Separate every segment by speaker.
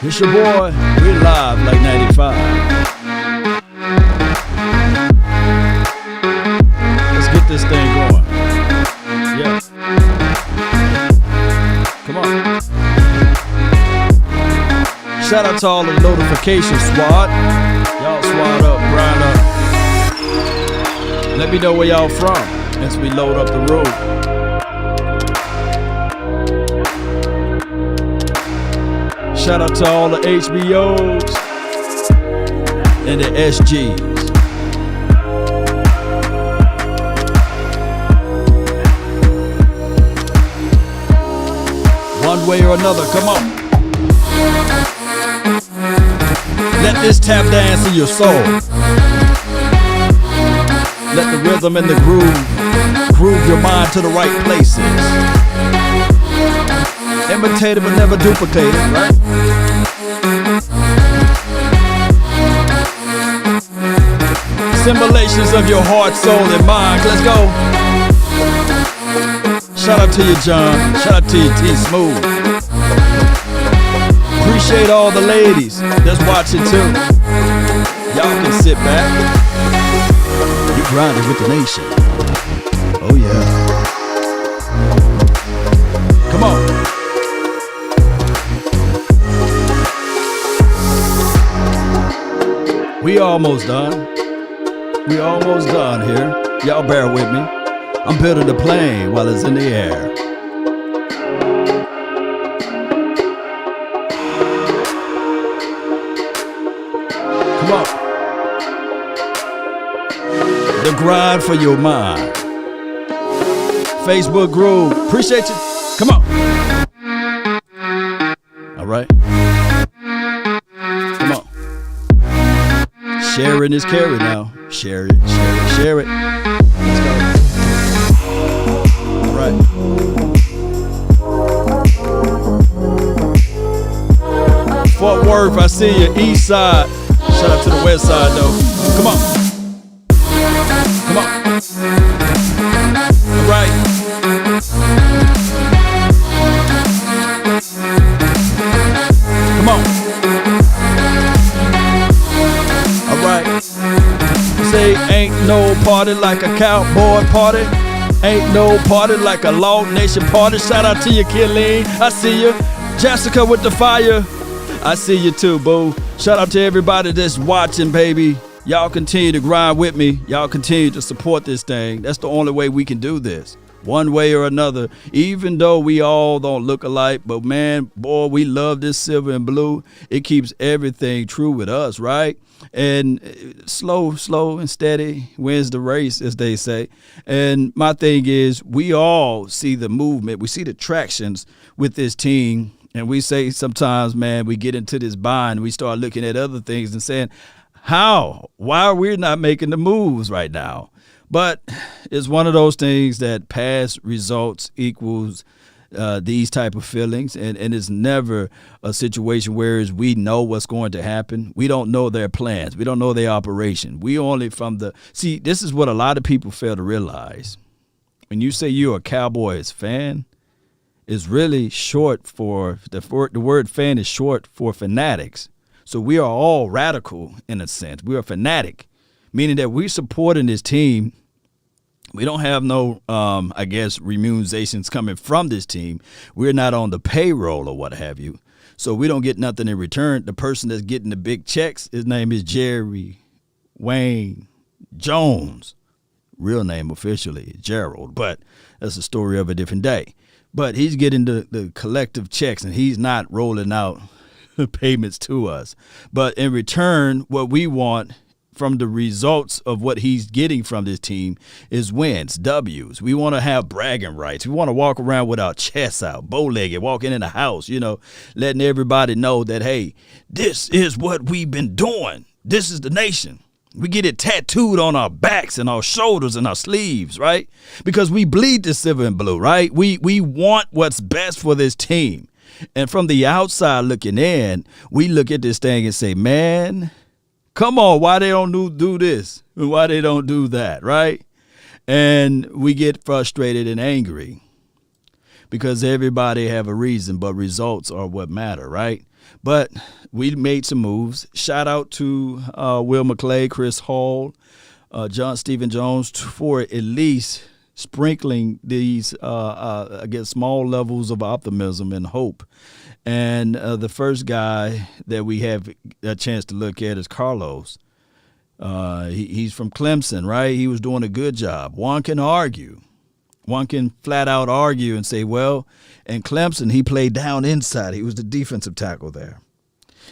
Speaker 1: It's your boy. We live like 95. Let's get this thing going. Yeah. Come on. Shout out to all the notification squad. Y'all squad up, grind up. Let me know where y'all from as we load up the room. Shout out to all the HBOs and the SGs. One way or another, come on. Let this tap dance in your soul. Let the rhythm and the groove your mind to the right places. Imitated but never duplicated, right? Symbolations of your heart, soul, and mind. Let's go. Shout out to you, John. Shout out to you, T Smooth. Appreciate all the ladies that's watching too. Y'all can sit back. You grinding with the nation. Oh yeah. Come on. We almost done. We almost done here. Y'all bear with me. I'm building the plane while it's in the air. Come on. The grind for your mind. Facebook group. Appreciate you. Come on. All right. Come on. Sharing is carry now. Share it, share it, share it. Let's go. All right. Fort Worth, I see you. East side. Shout out to the west side, though. Come on. Come on. All right. Come on. All right. Say ain't no party like a cowboy party. Ain't no party like a Law Nation party. Shout out to you, Killeen. I see you. Jessica with the fire. I see you too, boo. Shout out to everybody that's watching, baby. Y'all continue to grind with me. Y'all continue to support this thing. That's the only way we can do this. One way or another, even though we all don't look alike, but man, boy, we love this silver and blue. It keeps everything true with us, right? And slow and steady wins the race, as they say. And my thing is, we all see the movement. We see the tractions with this team. And we say sometimes, man, we get into this bind. We start looking at other things and saying, how? Why are we not making the moves right now? But it's one of those things that past results equals these type of feelings, and it's never a situation where we know what's going to happen. We don't know their plans. We don't know their operation. We only see, this is what a lot of people fail to realize. When you say you're a Cowboys fan, it's really short for, the word fan is short for fanatics. So we are all radical in a sense. We are fanatic, meaning that we're supporting this team. We don't have no, remunerations coming from this team. We're not on the payroll or what have you. So we don't get nothing in return. The person that's getting the big checks, his name is Jerry Wayne Jones. Real name officially, Gerald, but that's a story of a different day. But he's getting the collective checks, and he's not rolling out payments to us. But in return, what we want from the results of what he's getting from this team is wins, W's. We want to have bragging rights. We want to walk around with our chests out, bow-legged, walking in the house, letting everybody know that, hey, this is what we've been doing. This is the nation. We get it tattooed on our backs and our shoulders and our sleeves, right? Because we bleed the silver and blue, right? We want what's best for this team. And from the outside looking in, we look at this thing and say, man, come on, why they don't do this? Why they don't do that, right? And we get frustrated and angry. because everybody have a reason, but results are what matter, right? But we made some moves. Shout out to Will McClay, Chris Hall, John Stephen Jones for at least sprinkling these, I guess, small levels of optimism and hope. And the first guy that we have a chance to look at is Carlos. He's from Clemson, right? He was doing a good job. One can argue. One can flat out argue and say, well, in Clemson, he played down inside. He was the defensive tackle there.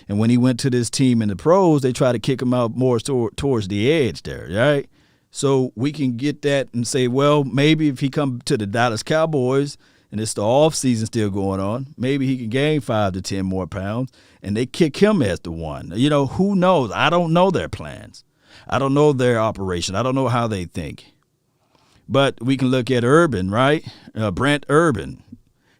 Speaker 1: And when he went to this team in the pros, they try to kick him out more towards the edge there, right? So we can get that and say, well, maybe if he come to the Dallas Cowboys and it's the offseason still going on, maybe he can gain 5 to 10 more pounds and they kick him as the one. You know, who knows? I don't know their plans. I don't know their operation. I don't know how they think. But we can look at Urban, right? Brent Urban,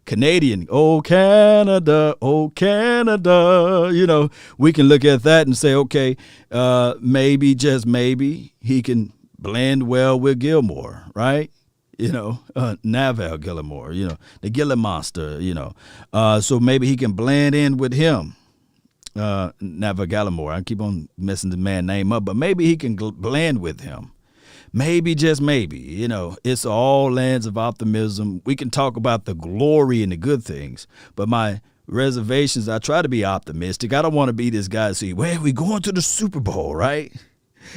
Speaker 1: Canadian. Oh, Canada, oh, Canada. You know, we can look at that and say, okay, maybe, just maybe, he can blend well with Gilmore, right? You know, Naval Gilmore, you know, the Gillen Monster, you know. So maybe he can blend in with him. Naval Gallimore. I keep on messing the man's name up, but maybe he can blend with him. Maybe, just maybe, you know, it's all lands of optimism. We can talk about the glory and the good things, but my reservations, I try to be optimistic. I don't want to be this guy to say, well, we're going to the Super Bowl, right?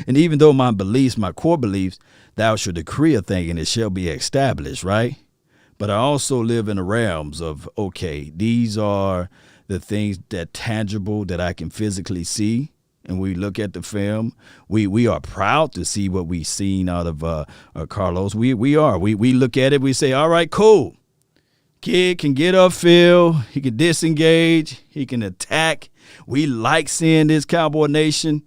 Speaker 1: And even though my beliefs, my core beliefs, thou shalt decree a thing and it shall be established, right? But I also live in the realms of, okay, these are the things that tangible that I can physically see. And we look at the film. We are proud to see what we've seen out of Carlos. We look at it. We say, all right, cool. Kid can get upfield. He can disengage. He can attack. We like seeing this Cowboy Nation.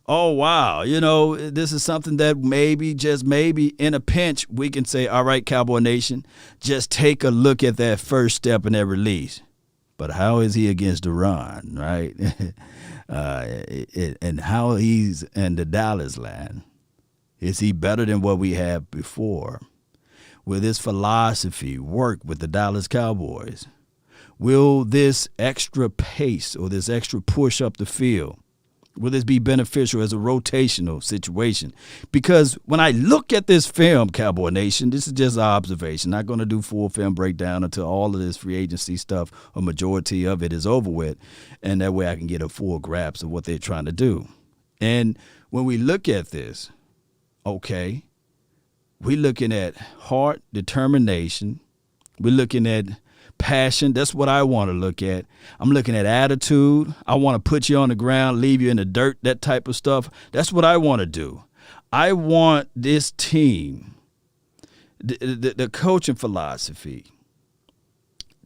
Speaker 1: Oh, wow. You know, this is something that maybe, just maybe, in a pinch, we can say, all right, Cowboy Nation, just take a look at that first step in that release. But how is he against the run, right? And how he's in the Dallas land. Is he better than what we had before? Will this philosophy work with the Dallas Cowboys? Will this extra pace or this extra push up the field, will this be beneficial as a rotational situation? Because when I look at this film, Cowboy Nation, this is just an observation. Not going to do full film breakdown until all of this free agency stuff, a majority of it, is over with. And that way I can get a full grasp of what they're trying to do. And when we look at this, okay, we're looking at heart, determination. We're looking at passion. That's what I want to look at. I'm looking at attitude. I want to put you on the ground, leave you in the dirt, that type of stuff. That's what I want to do. I want this team, the coaching philosophy,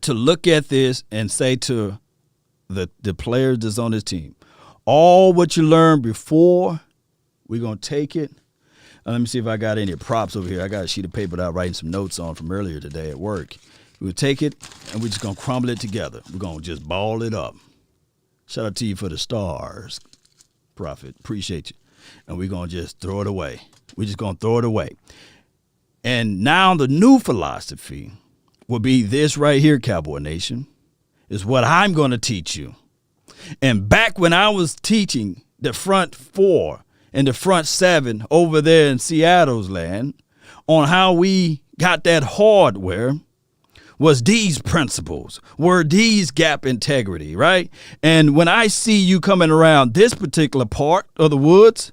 Speaker 1: to look at this and say to the players that's on this team, all what you learned before, we're going to take it. Let me see if I got any props over here. I got a sheet of paper that I'm writing some notes on from earlier today at work. We'll take it, and we're just going to crumble it together. We're going to just ball it up. Shout out to you for the stars, Prophet. Appreciate you. And we're going to just throw it away. We're just going to throw it away. And now the new philosophy will be this right here, Cowboy Nation, is what I'm going to teach you. And back when I was teaching the front 4 and the front 7 over there in Seattle's land on how we got that hardware, was these principles, were these gap integrity, right? And when I see you coming around this particular part of the woods,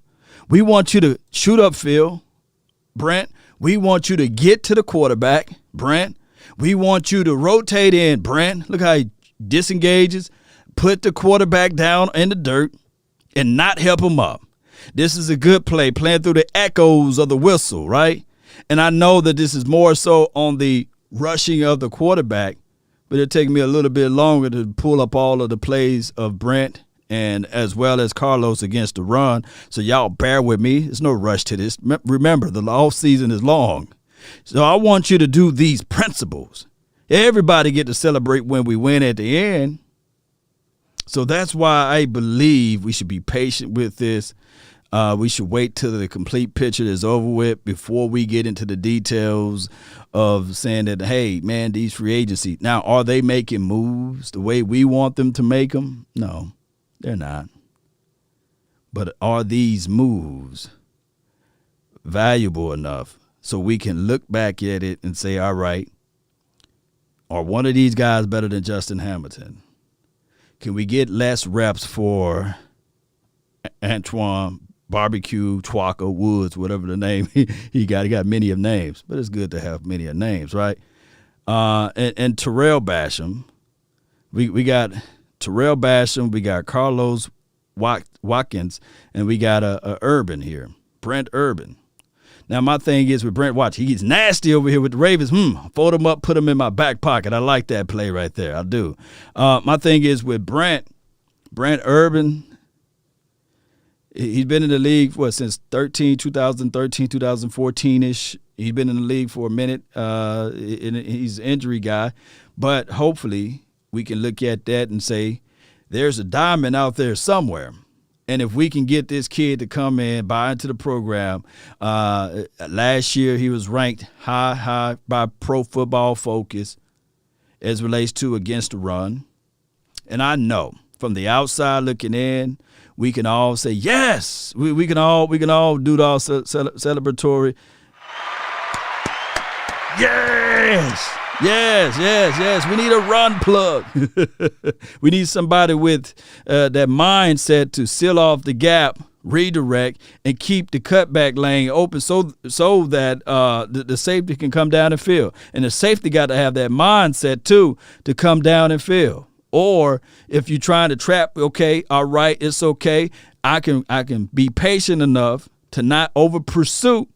Speaker 1: we want you to shoot upfield, Brent. We want you to get to the quarterback, Brent. We want you to rotate in, Brent. Look how he disengages, put the quarterback down in the dirt, and not help him up. This is a good play, playing through the echoes of the whistle, right? And I know that this is more so on the rushing of the quarterback, but it'll take me a little bit longer to pull up all of the plays of Brent and as well as Carlos against the run. So y'all bear with me. There's no rush to this. Remember, the offseason is long. So I want you to do these principles. Everybody get to celebrate when we win at the end. So that's why I believe we should be patient with this. We should wait till the complete picture is over with before we get into the details of saying that, hey, man, these free agency. Now, are they making moves the way we want them to make them? No, they're not. But are these moves valuable enough so we can look back at it and say, all right, are one of these guys better than Justin Hamilton? Can we get less reps for Antoine Barbecue, Twaka, Woods, whatever the name he got? He got many of names, but it's good to have many of names, right? And Terrell Basham. We got Terrell Basham, we got Carlos Watkins, and we got a Urban here, Brent Urban. Now, my thing is with Brent, watch, he's nasty over here with the Ravens. Fold him up, put him in my back pocket. I like that play right there. I do. My thing is with Brent Urban, he's been in the league, since 2013, 2014-ish. He's been in the league for a minute. He's an injury guy. But hopefully we can look at that and say there's a diamond out there somewhere. And if we can get this kid to come in, buy into the program, last year he was ranked high by Pro Football Focus as relates to against the run. And I know from the outside looking in, we can all say yes. We can all do the all celebratory. Yes. We need a run plug. We need somebody with that mindset to seal off the gap, redirect, and keep the cutback lane open so that the safety can come down and field. And the safety got to have that mindset, too, to come down and field. Or if you're trying to trap, okay, all right, it's okay. I can be patient enough to not over pursue.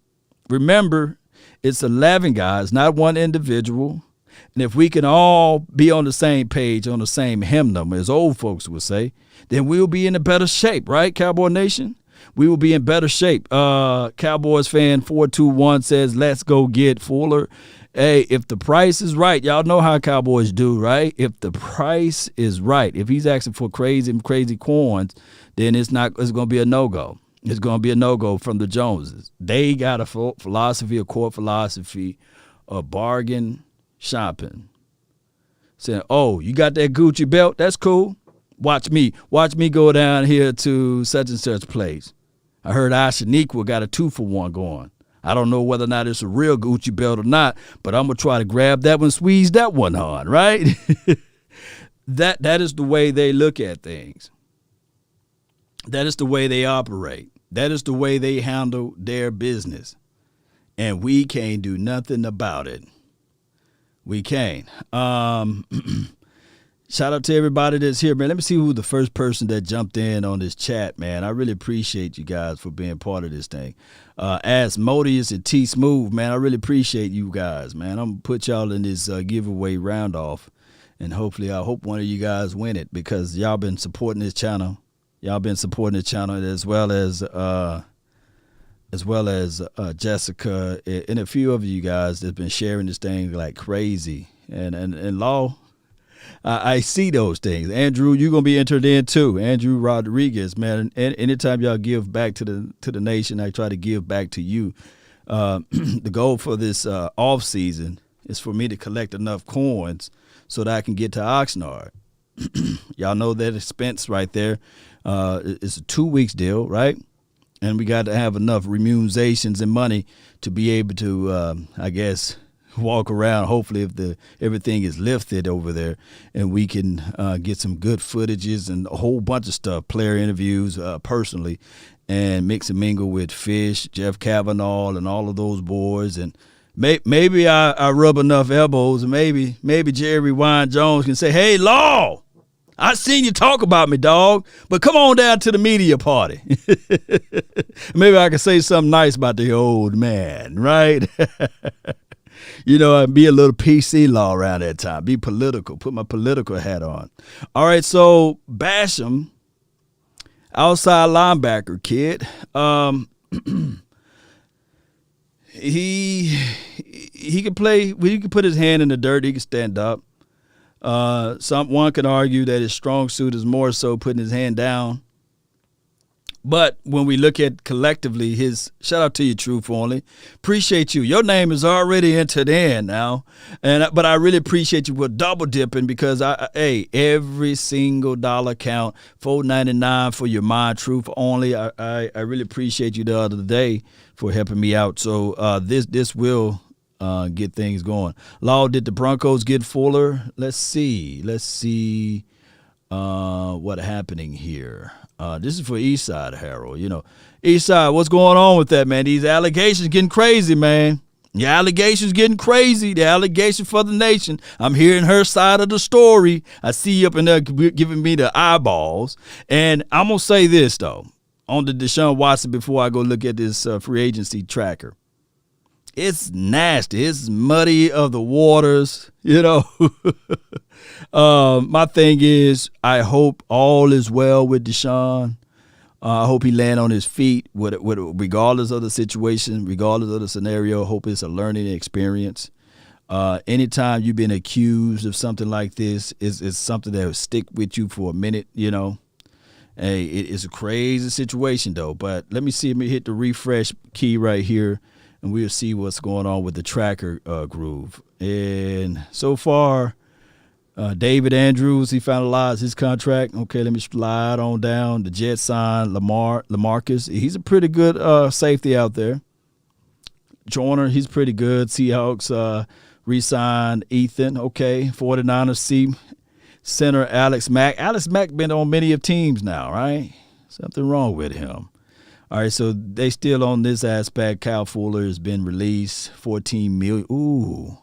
Speaker 1: Remember, it's 11 guys, not one individual. And if we can all be on the same page, on the same hymn number, as old folks would say, then we'll be in a better shape, right, Cowboy Nation? We will be in better shape. Cowboys fan 421 says, let's go get Fuller. Hey, if the price is right, y'all know how Cowboys do, right? If the price is right, if he's asking for crazy coins, then it's going to be a no-go. It's going to be a no-go from the Joneses. They got a philosophy, a core philosophy of bargain shopping. Saying, oh, you got that Gucci belt? That's cool. Watch me go down here to such and such place. I heard Ashaniqua got a 2-for-1 going. I don't know whether or not it's a real Gucci belt or not, but I'm going to try to grab that one, squeeze that one on, right? That is the way they look at things. That is the way they operate. That is the way they handle their business. And we can't do nothing about it. We can't. Shout out to everybody that's here, man. Let me see who the first person that jumped in on this chat, man. I really appreciate you guys for being part of this thing. Asmodeus and T Smooth, man, I really appreciate you guys, man. I'm going to put y'all in this giveaway round off, and hopefully I hope one of you guys win it because y'all been supporting this channel. Y'all been supporting the channel as well as Jessica and a few of you guys that's been sharing this thing like crazy. And Law, I see those things. Andrew, you're gonna be entered in too. Andrew Rodriguez, man. And anytime y'all give back to the nation, I try to give back to you. The goal for this off season is for me to collect enough coins so that I can get to Oxnard. Y'all know that expense right there. It's a 2 weeks deal, right? And we got to have enough remunerations and money to be able to, I guess, walk around. Hopefully, if everything is lifted over there, and we can get some good footages and a whole bunch of stuff, player interviews personally, and mix and mingle with Fish, Jeff Kavanaugh, and all of those boys. And maybe I rub enough elbows, and maybe Jerry Wine Jones can say, "Hey, Law, I seen you talk about me, dog, but come on down to the media party." Maybe I can say something nice about the old man, right? Be a little PC Law around that time. Be political. Put my political hat on. All right, so Basham, outside linebacker kid. He can play. He can put his hand in the dirt. He can stand up. One can argue that his strong suit is more so putting his hand down But when we look at collectively, shout out to you, Truth Only. Appreciate you. Your name is already entered in now, but I really appreciate you for double dipping because every single dollar count. $4.99 for your mind, Truth Only. I really appreciate you the other day for helping me out. So this will get things going. Law, did the Broncos get Fuller? Let's see what happening here. This is for Eastside, Harold. Eastside, what's going on with that, man? These allegations getting crazy, man. The allegations getting crazy. The allegation for the nation. I'm hearing her side of the story. I see you up in there giving me the eyeballs. And I'm going to say this, though, on the Deshaun Watson before I go look at this free agency tracker. It's nasty. It's muddy of the waters, My thing is, I hope all is well with Deshaun. I hope he land on his feet regardless of the situation, regardless of the scenario. I hope it's a learning experience. Anytime you've been accused of something like this, it's something that will stick with you for a minute, Hey, it's a crazy situation, though. But let me hit the refresh key right here. And we'll see what's going on with the tracker groove. And so far, David Andrews, he finalized his contract. Okay, let me slide on down. The Jets signed LaMarcus. He's a pretty good safety out there. Joyner, he's pretty good. Seahawks re-signed Ethan. Okay, 49ers center Alex Mack. Alex Mack been on many of teams now, right? Something wrong with him. All right, so they still on this aspect. Kyle Fuller has been released. $14 million. Ooh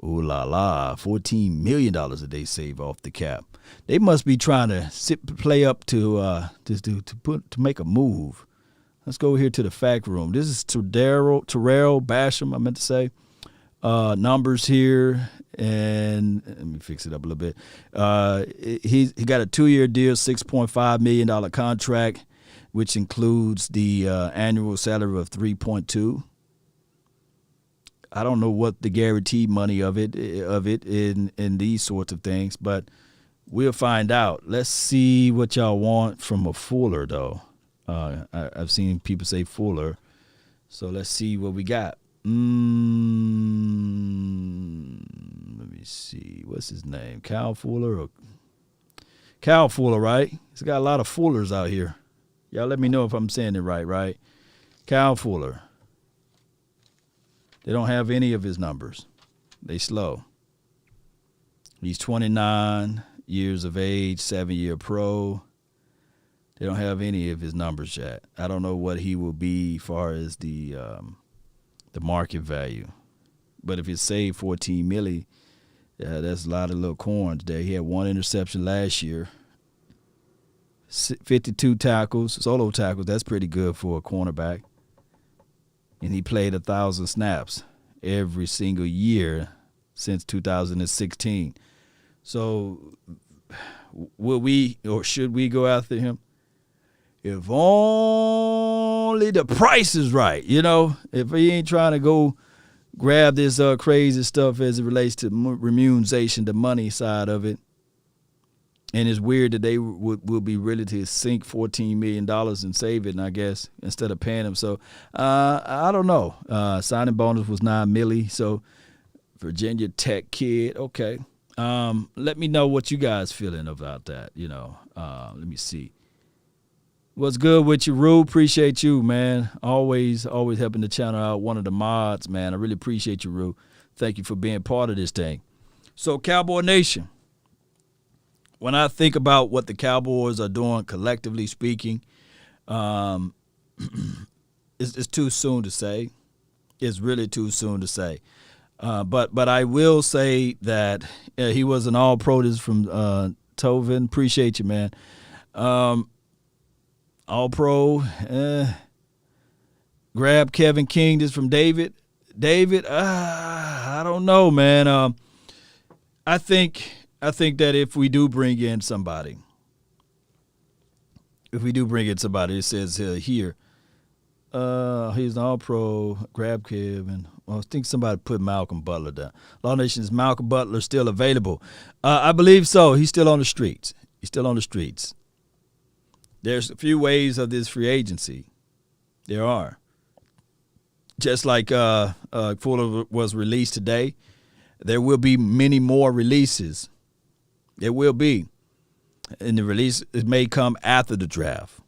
Speaker 1: la la. $14 million that they save off the cap. They must be trying to play up to make a move. Let's go here to the fact room. This is Terrell Basham, I meant to say. Numbers here, and let me fix it up a little bit. He got a 2-year deal, $6.5 million contract, which includes the annual salary of $3.2. I don't know what the guaranteed money of it in these sorts of things, but we'll find out. Let's see what y'all want from a Fuller, though. I've seen people say Fuller, so let's see what we got. Let me see. What's his name? Kyle Fuller, right? He's got a lot of Fullers out here. Y'all let me know if I'm saying it right? Kyle Fuller. They don't have any of his numbers. They slow. He's 29 years of age, 7-year pro. They don't have any of his numbers yet. I don't know what he will be as far as the market value. But if it's saved $14 million, that's a lot of little corns there. He had 1 interception last year. 52 tackles, solo tackles. That's pretty good for a cornerback. And he played 1,000 snaps every single year since 2016. So will we or should we go after him? If only the price is right, If he ain't trying to go grab this crazy stuff as it relates to remuneration, the money side of it. And it's weird that they will be ready to sink $14 million and save it, and I guess, instead of paying him. So I don't know. Signing bonus was $9 million. So Virginia Tech kid, okay. Let me know what you guys feeling about that. Let me see. What's good with you, Rue? Appreciate you, man. Always helping the channel out. One of the mods, man. I really appreciate you, Rue. Thank you for being part of this thing. So Cowboy Nation. When I think about what the Cowboys are doing, collectively speaking, it's too soon to say. It's really too soon to say. But I will say that he was an all-pro. This from Tovin. Appreciate you, man. All-pro. Grab Kevin King. This from David. David, I don't know, man. I think that if we do bring in somebody, it says here, he's an all-pro, grab Kevin. Well, I think somebody put Malcolm Butler down. Law Nation, is Malcolm Butler still available? I believe so. He's still on the streets. There's a few ways of this free agency. There are. Just like Fuller was released today, there will be many more releases. There will be. And the release, it may come after the draft.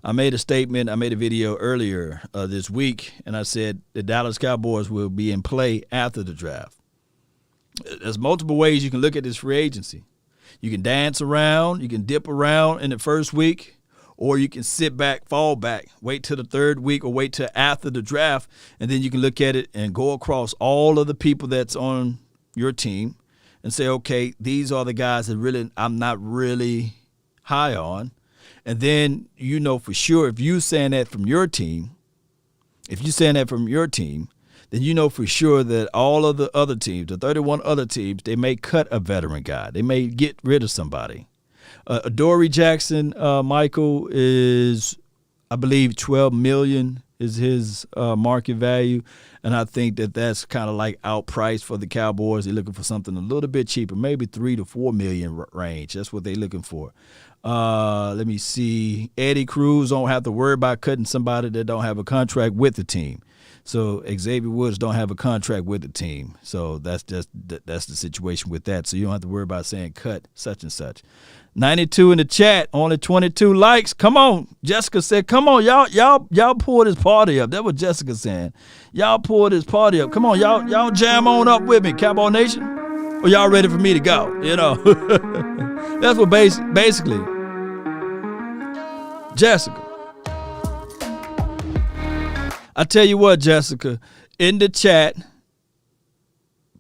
Speaker 1: I made a video earlier this week, and I said the Dallas Cowboys will be in play after the draft. There's multiple ways you can look at this free agency. You can dance around, you can dip around in the first week, or you can sit back, fall back, wait till the third week, or wait till after the draft, and then you can look at it and go across all of the people that's on your team and say, okay, these are the guys that I'm not really high on. And then you know for sure if you're saying that from your team, then you know for sure that all of the other teams, the 31 other teams, they may cut a veteran guy. They may get rid of somebody. Adoree Jackson, Michael, is, I believe, $12 million is his market value. And I think that's kind of like outpriced for the Cowboys. They're looking for something a little bit cheaper, maybe $3 to $4 million range. That's what they're looking for. Let me see. Eddie Cruz don't have to worry about cutting somebody that don't have a contract with the team. So Xavier Woods don't have a contract with the team. So that's the situation with that. So you don't have to worry about saying cut such and such. 92 in the chat, only 22 likes. Come on. Jessica said, come on, y'all pull this party up. That was Jessica saying. Y'all pull this party up. Come on, y'all jam on up with me, Cowboy Nation. Or y'all ready for me to go? You know. That's what basically. Jessica. I tell you what, Jessica, in the chat,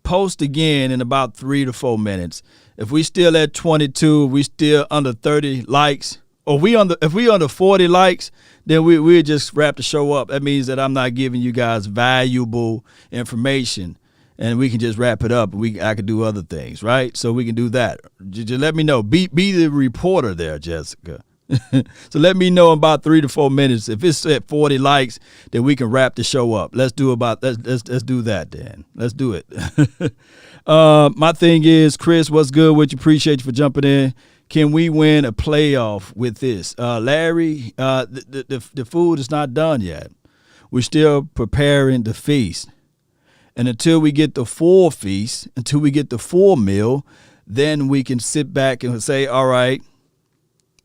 Speaker 1: post again in about 3 to 4 minutes. If we still at 22, we still under 30 likes, or if we under 40 likes, then we'll just wrap the show up. That means that I'm not giving you guys valuable information, and we can just wrap it up. I can do other things, right? So we can do that. Just let me know. Be the reporter there, Jessica. So let me know in about 3 to 4 minutes. If it's at 40 likes, then we can wrap the show up. Let's do that then. Let's do it. My thing is, Chris, what's good with you? Appreciate you for jumping in. Can we win a playoff with this? Larry, the food is not done yet. We're still preparing the feast. And until we get the full feast, until we get the full meal, then we can sit back and say, all right,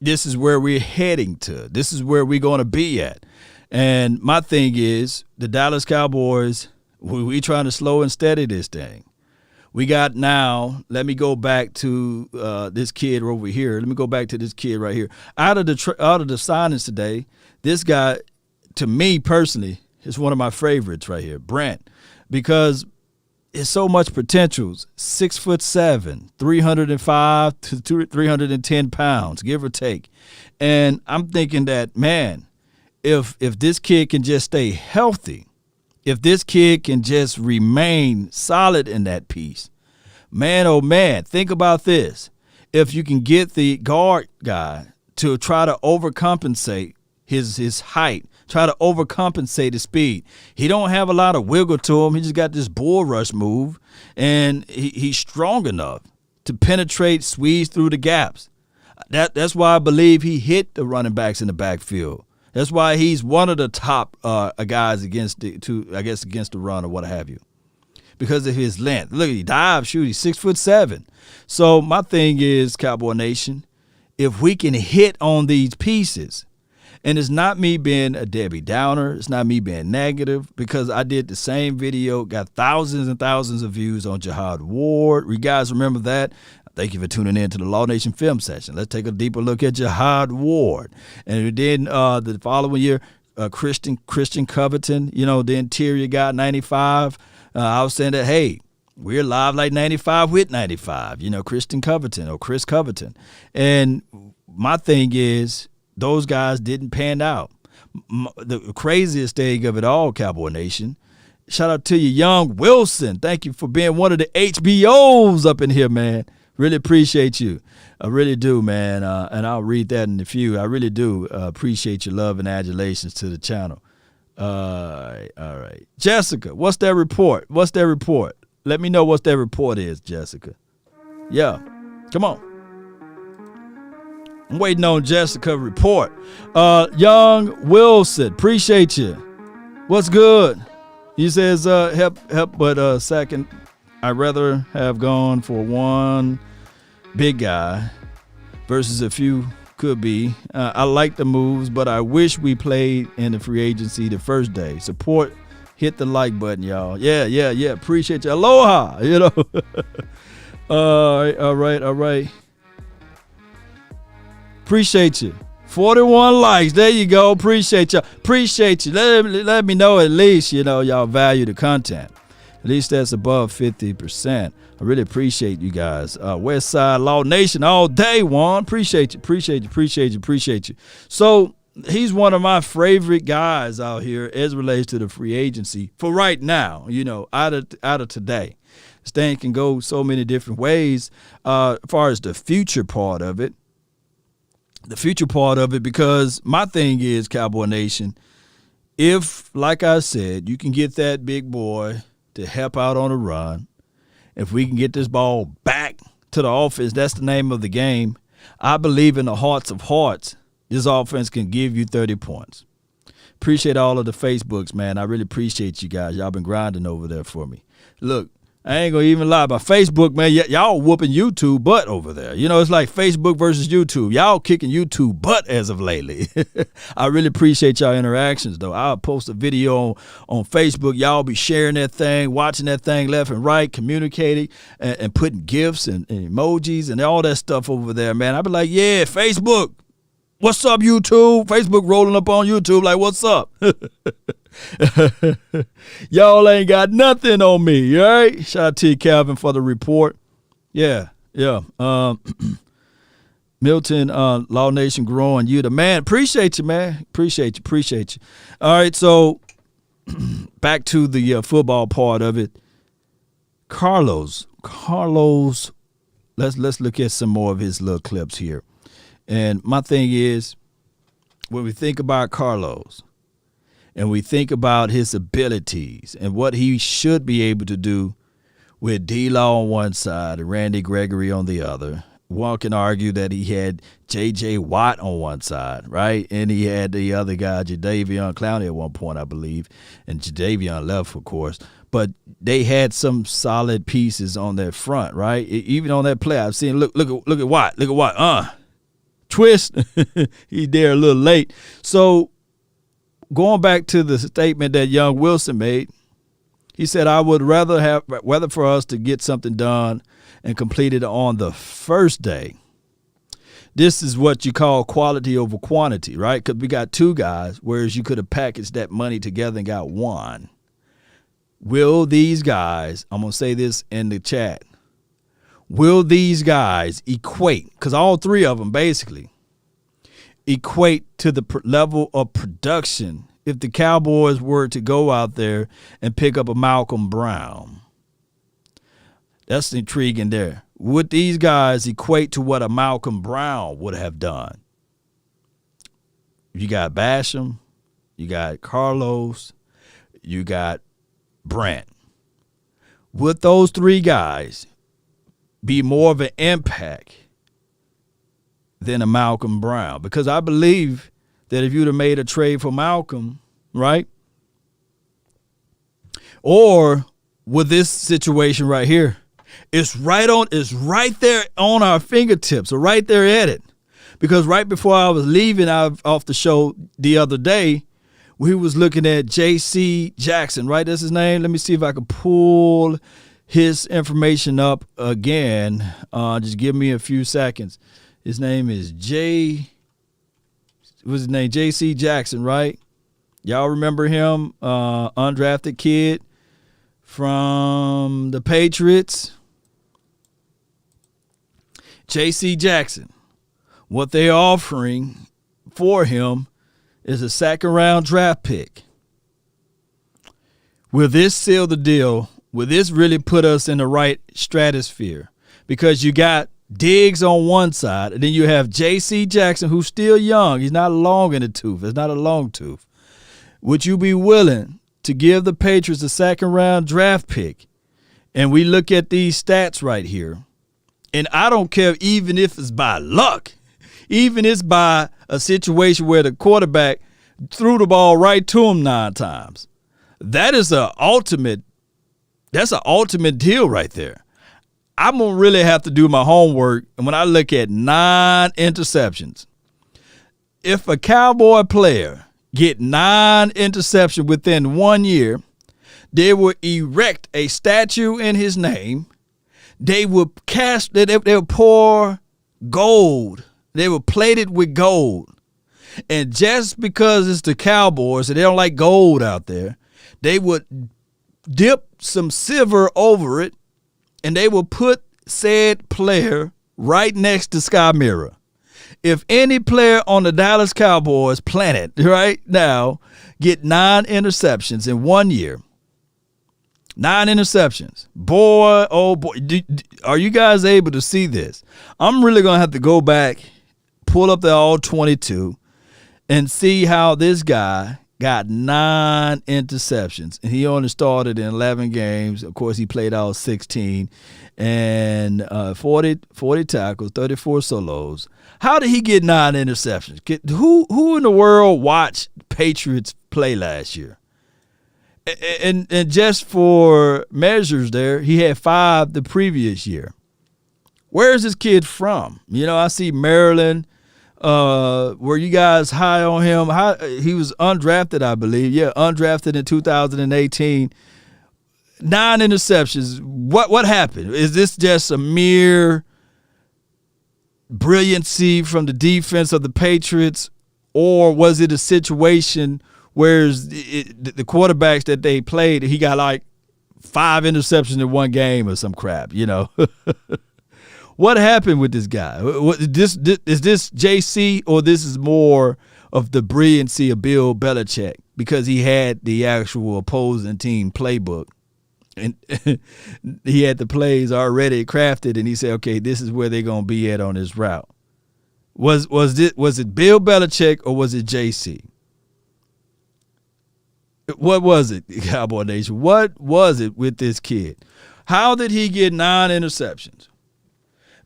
Speaker 1: this is where we're heading to. This is where we're going to be at. And my thing is, the Dallas Cowboys, we trying to slow and steady this thing. We got now, let me go back to this kid over here. Let me go back to this kid right here. Out of the signings today, this guy, to me personally, is one of my favorites right here, Brent, because it's so much potential. 6'7", 305 to 310 pounds, give or take. And I'm thinking that, man, if this kid can just stay healthy, if this kid can just remain solid in that piece, man, oh man, think about this. If you can get the guard guy to try to overcompensate his height, try to overcompensate his speed. He don't have a lot of wiggle to him. He just got this bull rush move, and he's strong enough to penetrate, squeeze through the gaps. That's why I believe he hit the running backs in the backfield. That's why he's one of the top guys against the run or what have you, because of his length. Look, he dive, shoot. He's 6'7". So my thing is, Cowboy Nation, if we can hit on these pieces. And it's not me being a Debbie Downer. It's not me being negative, because I did the same video, got thousands and thousands of views on Jihad Ward. You guys remember that? Thank you for tuning in to the Law Nation Film Session. Let's take a deeper look at Jihad Ward. And then the following year, Christian Covington, the interior guy, 95. I was saying that, hey, we're live like 95 with 95, Christian Covington or Chris Covington. And my thing is, those guys didn't pan out. The craziest thing of it all, Cowboy Nation, shout out to you, Young Wilson. Thank you for being one of the HBOs up in here, man. Really appreciate you. I really do, man. And I'll read that in a few. I really do appreciate your love and adulations to the channel. All right. Jessica, what's that report? Let me know what that report is, Jessica. Yeah. Come on. I'm waiting on Jessica to report. Young Wilson, appreciate you. What's good? He says, help, but second, I'd rather have gone for one big guy versus a few could be. I like the moves, but I wish we played in the free agency the first day. Support, hit the like button, y'all. Yeah. Appreciate you. Aloha, All right. Appreciate you. 41 likes. There you go. Appreciate you. Let me know at least, y'all value the content. At least that's above 50%. I really appreciate you guys. West Side Law Nation all day, Juan. Appreciate you. So he's one of my favorite guys out here as relates to the free agency for right now, out of today. This thing can go so many different ways as far as the future part of it. Because my thing is, Cowboy Nation, if, like I said, you can get that big boy to help out on a run, if we can get this ball back to the offense, that's the name of the game. I believe in the hearts of hearts, this offense can give you 30 points. Appreciate all of the Facebooks, man. I really appreciate you guys. Y'all been grinding over there for me. Look, I ain't going to even lie about Facebook, man. Y'all whooping YouTube butt over there. It's like Facebook versus YouTube. Y'all kicking YouTube butt as of lately. I really appreciate y'all interactions, though. I'll post a video on Facebook. Y'all be sharing that thing, watching that thing left and right, communicating, and putting gifs and emojis and all that stuff over there, man. I'll be like, yeah, Facebook. What's up, YouTube? Facebook rolling up on YouTube like, what's up? Y'all ain't got nothing on me, all right? Shout out to you, Calvin, for the report. Yeah. Milton, Law Nation growing. You the man. Appreciate you, man. Appreciate you. All right, so back to the football part of it. Carlos, let's look at some more of his little clips here. And my thing is, when we think about Carlos and we think about his abilities and what he should be able to do with D-Law on one side and Randy Gregory on the other, one can argue that he had J.J. Watt on one side, right? And he had the other guy, Jadeveon Clowney, at one point, I believe. And Jadeveon left, of course. But they had some solid pieces on their front, right? Even on that play, I've seen, look at Watt. Look at Watt. Twist. He's there a little late. So going back to the statement that young Wilson made, he said, I would rather for us to get something done and completed on the first day. This is what you call quality over quantity, right? Because we got two guys, whereas you could have packaged that money together and got one. Will these guys, I'm going to say this in the chat, will these guys equate, because all three of them basically equate to the level of production if the Cowboys were to go out there and pick up a Malcolm Brown? That's intriguing there. Would these guys equate to what a Malcolm Brown would have done? You got Basham, you got Carlos, you got Brent. Would those three guys be more of an impact than a Malcolm Brown? Because I believe that if you'd have made a trade for Malcolm, right? Or with this situation right here, it's right there on our fingertips, or right there at it. Because right before I was leaving off the show the other day, we was looking at J.C. Jackson, right? That's his name. Let me see if I can pull his information up again. Just give me a few seconds. His name is J.C. Jackson, right? Y'all remember him? Undrafted kid from the Patriots. J.C. Jackson. What they're offering for him is a second-round draft pick. Will this seal the deal? Will this really put us in the right stratosphere? Because you got Diggs on one side, and then you have J.C. Jackson, who's still young. He's not long in the tooth. It's not a long tooth. Would you be willing to give the Patriots a second-round draft pick? And we look at these stats right here, and I don't care even if it's by luck. even it's by a situation where the quarterback threw the ball right to him 9 times. That's an ultimate deal right there. I'm going to really have to do my homework. And when I look at 9 interceptions, if a Cowboy player get 9 interceptions within 1 year, they will erect a statue in his name. They will pour gold. They will plate it with gold. And just because it's the Cowboys and they don't like gold out there, they would dip some silver over it, and they will put said player right next to Sky Mirror. If any player on the Dallas Cowboys planet right now get 9 interceptions in 1 year, 9 interceptions, boy, oh boy, are you guys able to see this? I'm really going to have to go back, pull up the all 22, and see how this guy got 9 interceptions, and he only started in 11 games. Of course, he played all 16, and 40 tackles, 34 solos. How did he get 9 interceptions? Who in the world watched Patriots play last year? And just for measures there, he had 5 the previous year. Where is this kid from? You know, I see Maryland. Were you guys high on him? He was undrafted, I believe. Yeah, undrafted in 2018. 9 interceptions. What happened? Is this just a mere brilliancy from the defense of the Patriots, or was it a situation where the quarterbacks that they played, he got like 5 interceptions in 1 game or some crap, you know? What happened with this guy? Is this JC, or this is more of the brilliancy of Bill Belichick because he had the actual opposing team playbook and he had the plays already crafted, and he said, "Okay, this is where they're gonna be at on this route." Was it Bill Belichick or was it JC? What was it, Cowboy Nation? What was it with this kid? How did he get 9 interceptions?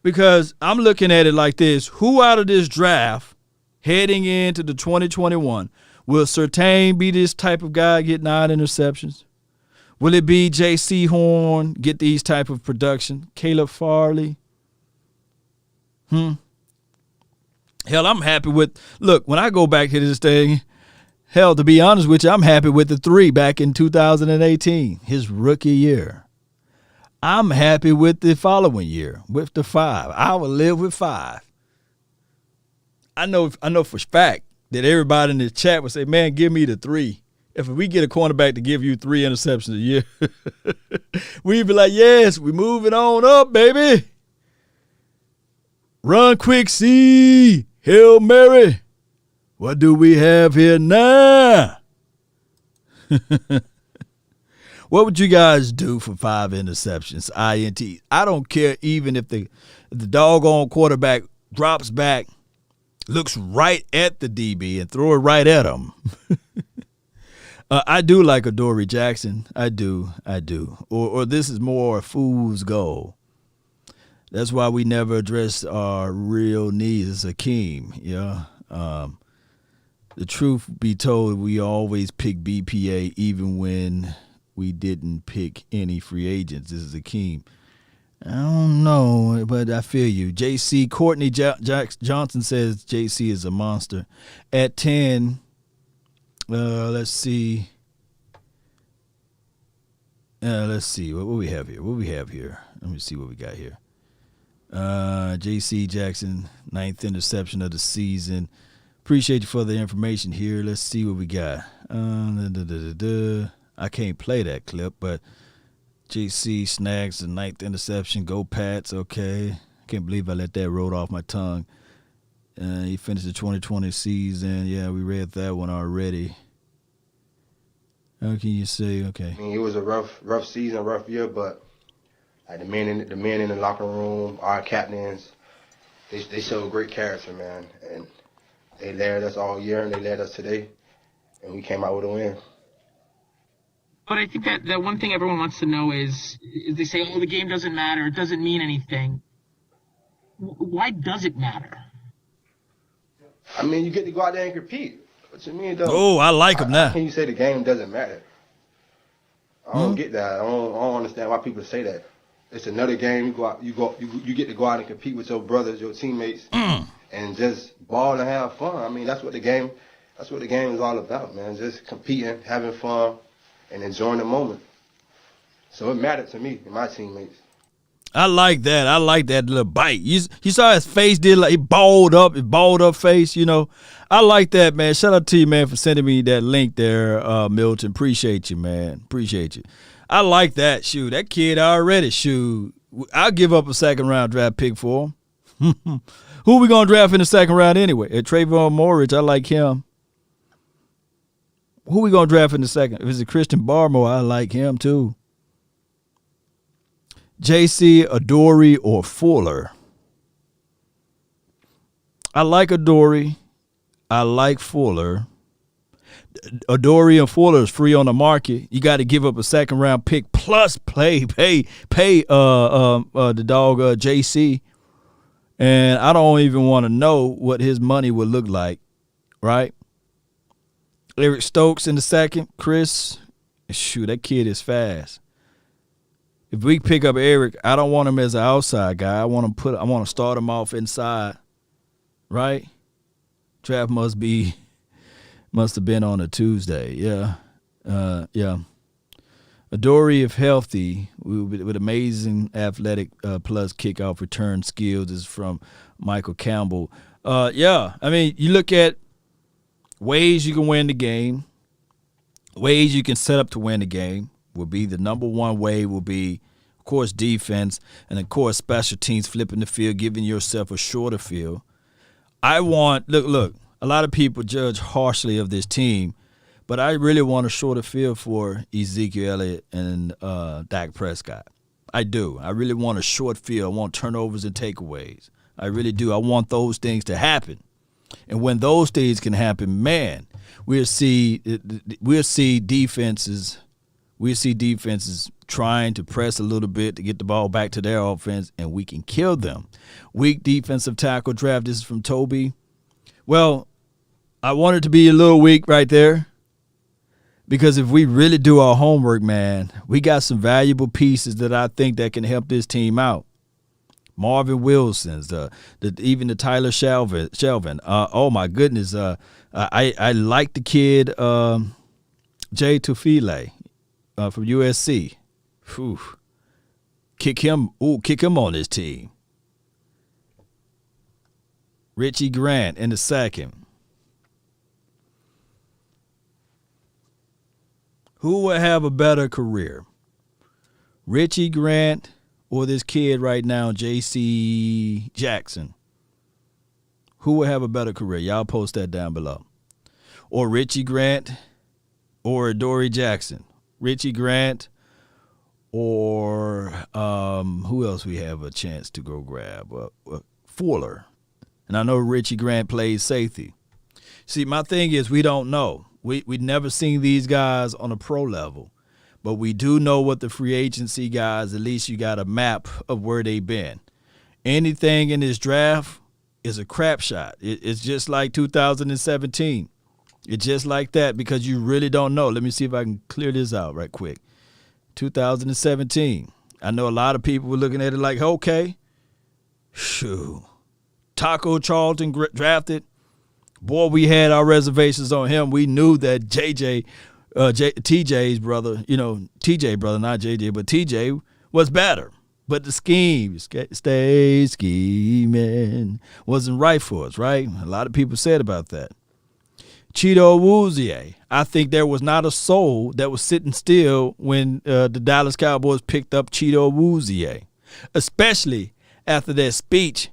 Speaker 1: Because I'm looking at it like this. Who out of this draft heading into the 2021 will Surtain be this type of guy, get 9 interceptions? Will it be J.C. Horn, get these type of production? Caleb Farley? Hell, I'm happy with – look, when I go back to this thing, hell, to be honest with you, I'm happy with the 3 back in 2018, his rookie year. I'm happy with the following year, with the 5. I will live with 5. I know for a fact that everybody in the chat would say, "Man, give me the 3." If we get a cornerback to give you 3 interceptions a year, we'd be like, "Yes, we're moving on up, baby. Run quick, C. Hail Mary. What do we have here now?" What would you guys do for 5 interceptions, INT? I don't care even if the doggone quarterback drops back, looks right at the DB and throw it right at him. I do like Adoree Jackson. I do. Or this is more a fool's goal. That's why we never address our real needs as Akeem. Yeah. The truth be told, we always pick BPA even when we didn't pick any free agents. This is Akeem. I don't know, but I feel you. JC Courtney Johnson says JC is a monster. At 10, let's see. Let's see what we have here. Let me see what we got here. JC Jackson, 9th interception of the season. Appreciate you for the information here. Let's see what we got. I can't play that clip, but JC snags the 9th interception. Go Pats. Okay. I can't believe I let that roll off my tongue. He finished the 2020 season. Yeah, we read that one already. How can you say? Okay.
Speaker 2: I mean, it was a rough season, rough year, but like the men in the locker room, our captains, they showed great character, man, and they led us all year, and they led us today, and we came out with a win.
Speaker 3: But I think that one thing everyone wants to know is they say, "Oh, the game doesn't matter. It doesn't mean anything." Why does it matter?
Speaker 2: I mean, you get to go out there and compete. What you mean, though?
Speaker 1: Oh, I like him now.
Speaker 2: How can you say the game doesn't matter? I don't get that. I don't understand why people say that. It's another game. You get to go out and compete with your brothers, your teammates, and just ball and have fun. I mean, that's what the game is all about, man. Just competing, having fun, and enjoying the moment. So it mattered to me and my teammates.
Speaker 1: I like that. I like that little bite. You saw his face did like he balled up face, you know. I like that, man. Shout out to you, man, for sending me that link there, Milton. Appreciate you, man. Appreciate you. I like that. Shoot, that kid already, shoot. I'll give up a second-round draft pick for him. Who we going to draft in the second round anyway? Trayvon Morridge, I like him. Who we going to draft in the second? If it's Christian Barmore, I like him too. JC, Adoree, or Fuller? I like Adoree. I like Fuller. Adoree and Fuller is free on the market. You got to give up a second round pick plus pay the dog JC. And I don't even want to know what his money would look like, right? Eric Stokes in the second. Chris, shoot, that kid is fast. If we pick up Eric, I don't want him as an outside guy. I want to start him off inside, right? Draft must have been on a Tuesday. Yeah. Adoree, if healthy, with amazing athletic plus kickoff return skills, is from Michael Campbell. I mean, you look at ways you can win the game, ways you can set up to win the game. Will be the number one way will be, of course, defense, and of course, special teams, flipping the field, giving yourself a shorter field. Look, a lot of people judge harshly of this team, but I really want a shorter field for Ezekiel Elliott and Dak Prescott. I do. I really want a short field. I want turnovers and takeaways. I really do. I want those things to happen. And when those things can happen, man, we'll see defenses trying to press a little bit to get the ball back to their offense, and we can kill them. Weak defensive tackle draft. This is from Toby. Well, I want it to be a little weak right there, because if we really do our homework, man, we got some valuable pieces that I think that can help this team out. Marvin Wilson's, even the Tyler Shelvin. Oh my goodness, I like the kid Jay Tufile from USC. Whew. Kick him on this team. Richie Grant in the second. Who will have a better career? Richie Grant or this kid right now, J.C. Jackson? Who will have a better career? Y'all post that down below. Or Richie Grant or Adoree Jackson. Richie Grant or who else we have a chance to go grab? Fuller. And I know Richie Grant plays safety. See, my thing is we don't know. We've never seen these guys on a pro level. But we do know what the free agency guys, at least you got a map of where they've been. Anything in this draft is a crap shot. It's just like 2017. It's just like that because you really don't know. Let me see if I can clear this out right quick. 2017. I know a lot of people were looking at it like, okay, shoo. Taco Charlton drafted. Boy, we had our reservations on him. We knew that TJ's brother, TJ brother, not JJ, but TJ was better. But the scheme, stay scheming, wasn't right for us, right? A lot of people said about that. Cheeto Awuzie. I think there was not a soul that was sitting still when the Dallas Cowboys picked up Cheeto Awuzie, especially after that speech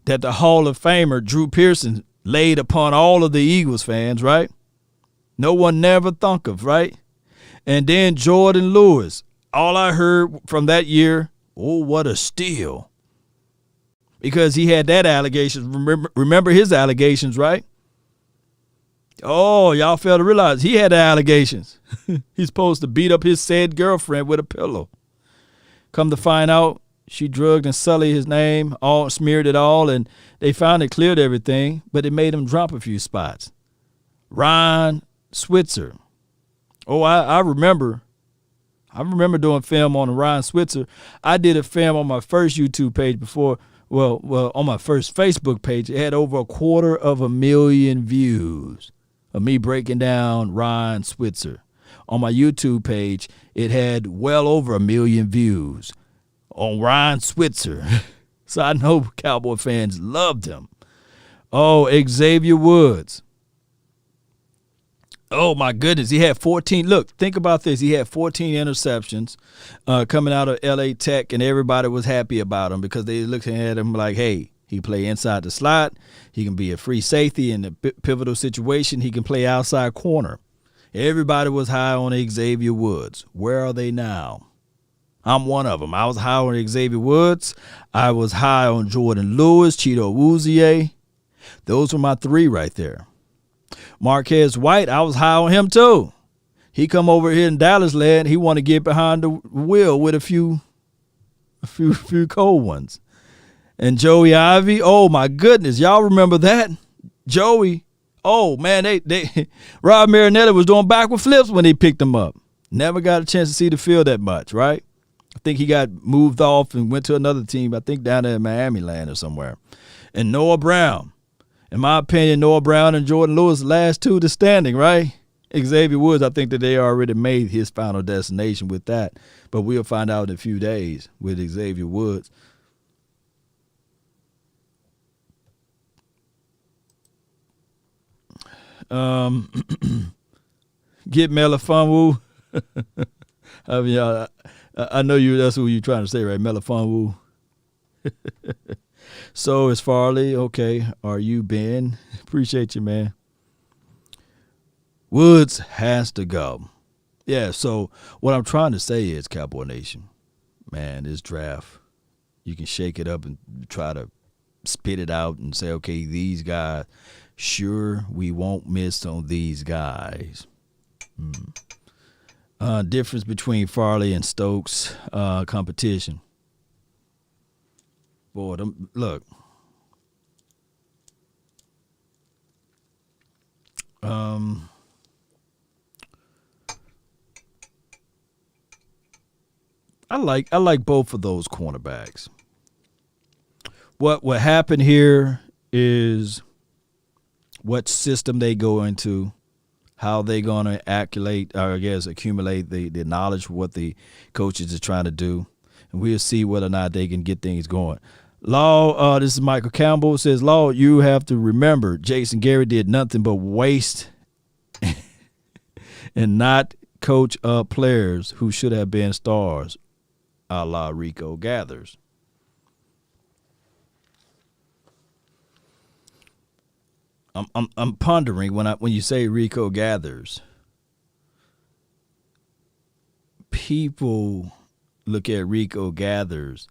Speaker 1: that the Hall of Famer Drew Pearson laid upon all of the Eagles fans, right? No one never thunk of, right? And then Jordan Lewis. All I heard from that year, oh, what a steal. Because he had that allegation. Remember his allegations, right? Oh, y'all fail to realize he had the allegations. He's supposed to beat up his said girlfriend with a pillow. Come to find out, She drugged and sullied his name, all smeared it all, and they finally cleared everything, but it made him drop a few spots. Ryan Switzer. Oh, I remember. I remember doing film on Ryan Switzer. I did a film on my first YouTube page before. Well, on my first Facebook page, it had over 250,000 views of me breaking down Ryan Switzer. On my YouTube page, it had well over 1 million views on Ryan Switzer. So I know Cowboy fans loved him. Oh, Xavier Woods. Oh, my goodness. He had 14. Look, think about this. He had 14 interceptions coming out of L.A. Tech, and everybody was happy about him because they looked at him like, hey, he play inside the slot. He can be a free safety in a pivotal situation. He can play outside corner. Everybody was high on Xavier Woods. Where are they now? I'm one of them. I was high on Xavier Woods. I was high on Jordan Lewis, Cheeto Awuzie. Those were my three right there. Marquez White, I was high on him too. He come over here in Dallas land. He want to get behind the wheel with a few cold ones. And Joey Ivy, oh my goodness, y'all remember that? Joey, oh man, they Rob Marinelli was doing backward flips when he picked him up. Never got a chance to see the field that much, right? I think he got moved off and went to another team, I think down there in Miami land or somewhere. And Noah Brown. In my opinion, Noah Brown and Jordan Lewis, last two to standing, right? Xavier Woods, I think that they already made his final destination with that. But we'll find out in a few days with Xavier Woods. Get Melifonwu. I mean, I know that's who you're trying to say, right? Melifonwu. So is Farley. Okay. Are you Ben? Appreciate you, man. Woods has to go. Yeah, so what I'm trying to say is, Cowboy Nation, man, this draft, you can shake it up and try to spit it out and say, okay, these guys, sure, we won't miss on these guys. Difference between Farley and Stokes competition. Boy, look. I like both of those cornerbacks. What happened here is what system they go into, how they gonna accumulate the knowledge of what the coaches are trying to do, and we'll see whether or not they can get things going. Law, this is Michael Campbell, says, Law, you have to remember Jason Garrett did nothing but waste and not coach up players who should have been stars, a la Rico Gathers. I'm pondering when you say Rico Gathers, people look at Rico Gathers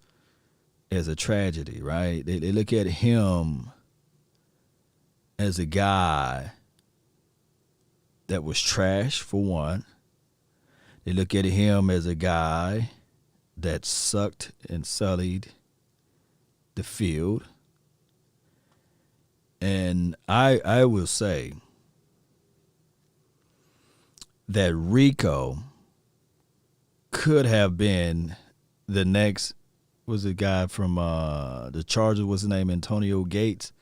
Speaker 1: as a tragedy, right? They look at him as a guy that was trash, for one. They look at him as a guy that sucked and sullied the field. And I will say that Rico could have been the next, was the guy from the Chargers, what's his name, Antonio Gates.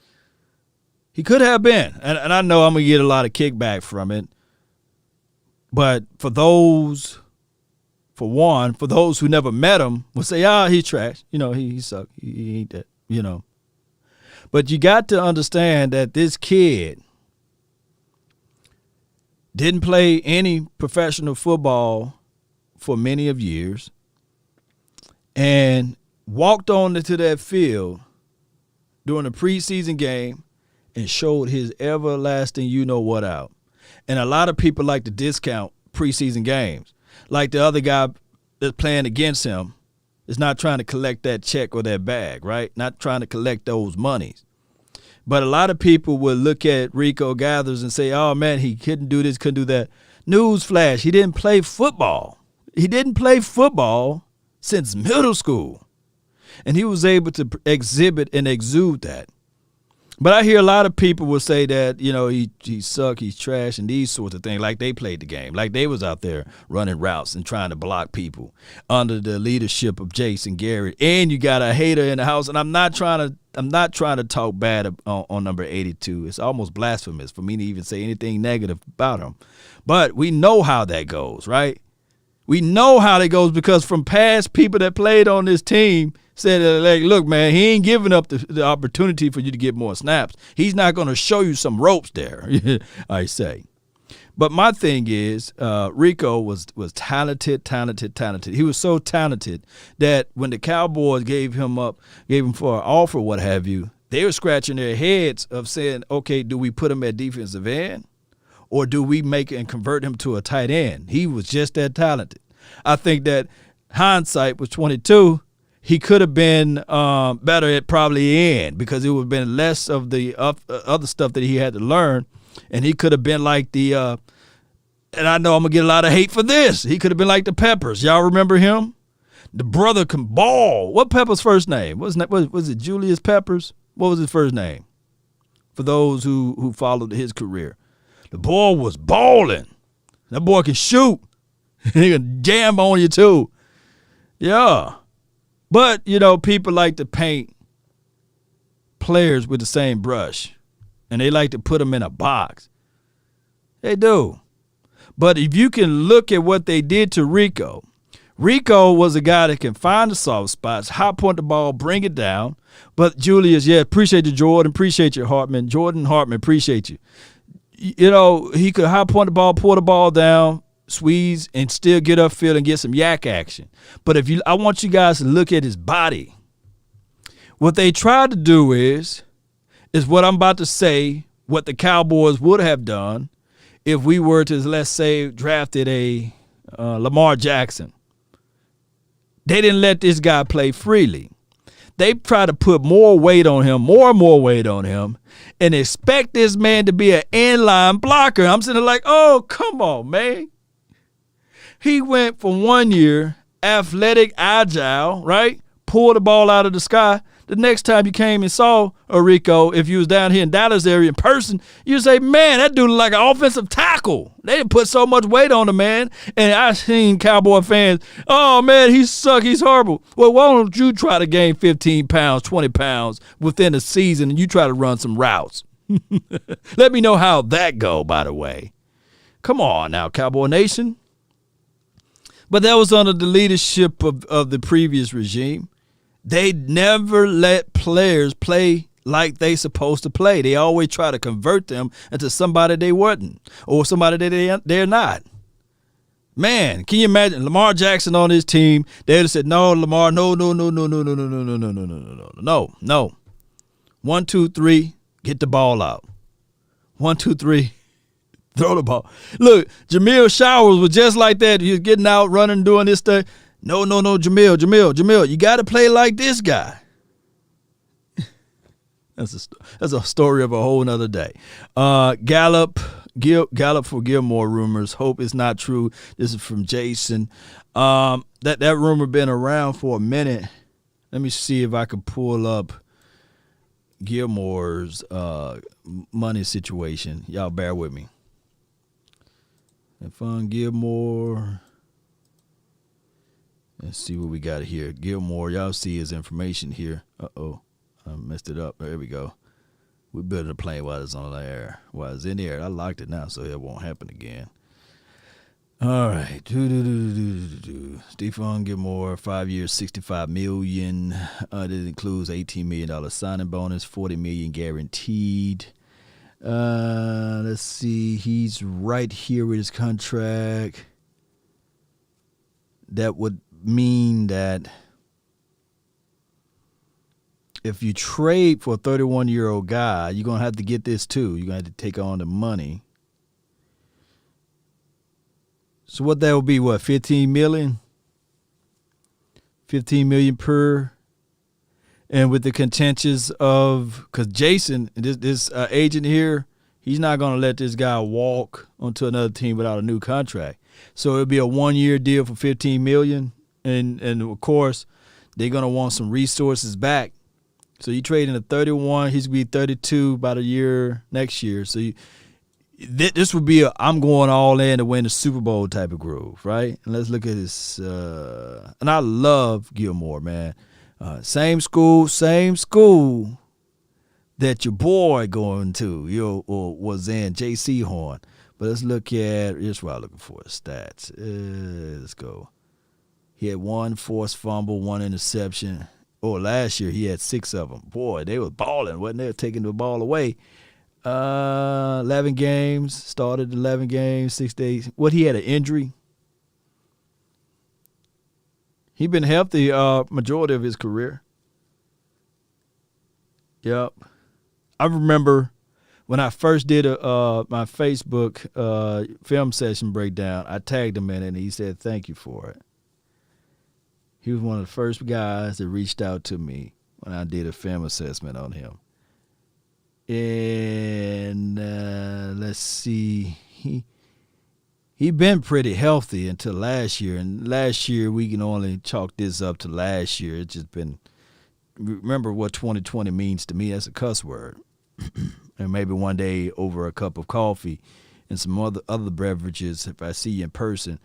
Speaker 1: He could have been. And I know I'm going to get a lot of kickback from it. But for those who never met him, will say, he's trash. You know, he sucked. He ain't that, you know. But you got to understand that this kid didn't play any professional football for many of years and walked on into that field during a preseason game and showed his everlasting you-know-what out. And a lot of people like to discount preseason games. Like the other guy that's playing against him is not trying to collect that check or that bag, right? Not trying to collect those monies. But a lot of people will look at Rico Gathers and say, oh, man, he couldn't do this, couldn't do that. Newsflash, he didn't play football. He didn't play football since middle school. And he was able to exhibit and exude that. But I hear a lot of people will say that, he suck, he's trash, and these sorts of things, like they played the game, like they was out there running routes and trying to block people under the leadership of Jason Garrett. And you got a hater in the house, and I'm not trying to talk bad on number 82. It's almost blasphemous for me to even say anything negative about him. But we know how that goes, right? We know how that goes because from past people that played on this team said, like, look, man, he ain't giving up the opportunity for you to get more snaps. He's not going to show you some ropes there, I say. But my thing is, Rico was talented. He was so talented that when the Cowboys gave him for an offer, what have you, they were scratching their heads of saying, okay, do we put him at defensive end or do we make and convert him to a tight end? He was just that talented. I think that hindsight was 22. He could have been better at probably end because it would have been less of the other stuff that he had to learn. And he could have been like and I know I'm going to get a lot of hate for this. He could have been like the Peppers. Y'all remember him? The brother can ball. What Pepper's first name? Was it Julius Peppers? What was his first name? For those who followed his career. The boy was balling. That boy can shoot. He can jam on you too. Yeah. But, people like to paint players with the same brush, and they like to put them in a box. They do. But if you can look at what they did to Rico was a guy that can find the soft spots, hot point the ball, bring it down. But Julius, appreciate you, Jordan. Appreciate you, Hartman. Jordan Hartman, appreciate you. He could hot point the ball, pull the ball down, squeeze, and still get upfield and get some yak action. But I want you guys to look at his body. What they tried to do is what I'm about to say, what the Cowboys would have done if we were to, let's say, drafted a Lamar Jackson. They didn't let this guy play freely. They tried to put more weight on him, more and more weight on him, and expect this man to be an inline blocker. I'm sitting there like, oh, come on, man. He went for 1 year, athletic, agile, right? Pull the ball out of the sky. The next time you came and saw Rico, if you was down here in Dallas area in person, you'd say, man, that dude look like an offensive tackle. They didn't put so much weight on him, man. And I seen Cowboy fans, oh, man, he suck, he's horrible. Well, why don't you try to gain 15 pounds, 20 pounds within a season and you try to run some routes? Let me know how that go, by the way. Come on now, Cowboy Nation. But that was under the leadership of the previous regime. They never let players play like they supposed to play. They always try to convert them into somebody they wasn't or somebody that they're not. Man, can you imagine Lamar Jackson on his team? They'd have said, no, Lamar, no. 1, 2, 3, get the ball out. 1, 2, 3. Throw the ball. Look, Jamil Showers was just like that. He was getting out, running, doing this stuff. No, Jamil, you got to play like this guy. That's a story of a whole nother day. Gallup for Gilmore rumors. Hope it's not true. This is from Jason. That rumor been around for a minute. Let me see if I can pull up Gilmore's money situation. Y'all bear with me. And fun Gilmore. Let's see what we got here. Gilmore, y'all see his information here. Uh-oh, I messed it up. There we go. We're building a plane while it's on the air. While it's in the air. I locked it now, so it won't happen again. All right. Stephon Gilmore, 5 years, $65 million. That includes $18 million signing bonus, $40 million guaranteed. Let's see. He's right here with his contract. That would mean that if you trade for a 31-year-old guy, you're going to have to get this too. You're going to have to take on the money. So what that would be, what, $15 million? $15 million per. And with the contentious of, because Jason, this agent here, he's not going to let this guy walk onto another team without a new contract. So it'll be a 1-year deal for $15 million. And of course, they're going to want some resources back. So you trade in a 31, he's going to be 32 about a year next year. So this would be I'm going all in to win the Super Bowl type of groove, right? And let's look at this. And I love Gilmore, man. Same school that your boy going to, or was in, J.C. Horn. But let's look at, here's what I'm looking for, stats. Let's go. He had 1 forced fumble, 1 interception. Last year he had 6 of them. Boy, they were balling, wasn't they? Taking the ball away. 11 games, started 11 games, 6 days. He had an injury? He been healthy majority of his career. Yep. I remember when I first did my Facebook film session breakdown, I tagged him in it, and he said thank you for it. He was one of the first guys that reached out to me when I did a film assessment on him. And let's see, he been pretty healthy until last year. And last year, we can only chalk this up to last year. It's just been, remember what 2020 means to me. That's a cuss word. And maybe one day over a cup of coffee and some other beverages, if I see you in person,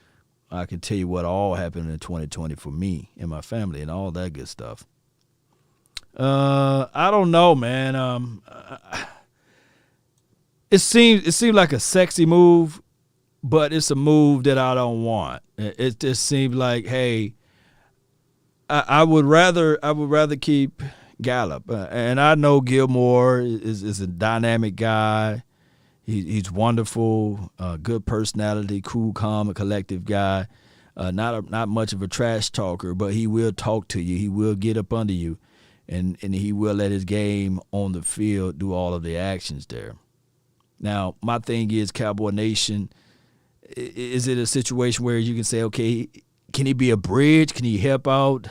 Speaker 1: I can tell you what all happened in 2020 for me and my family and all that good stuff. I don't know, man. It seems like a sexy move, but it's a move that I don't want. It just seems like, hey, I would rather keep Gallup, and I know Gilmore is a dynamic guy. He's wonderful, good personality, cool, calm, a collective guy. Not much of a trash talker, but he will talk to you. He will get up under you, and he will let his game on the field do all of the actions there. Now, my thing is, Cowboy Nation, is it a situation where you can say, okay, can he be a bridge? Can he help out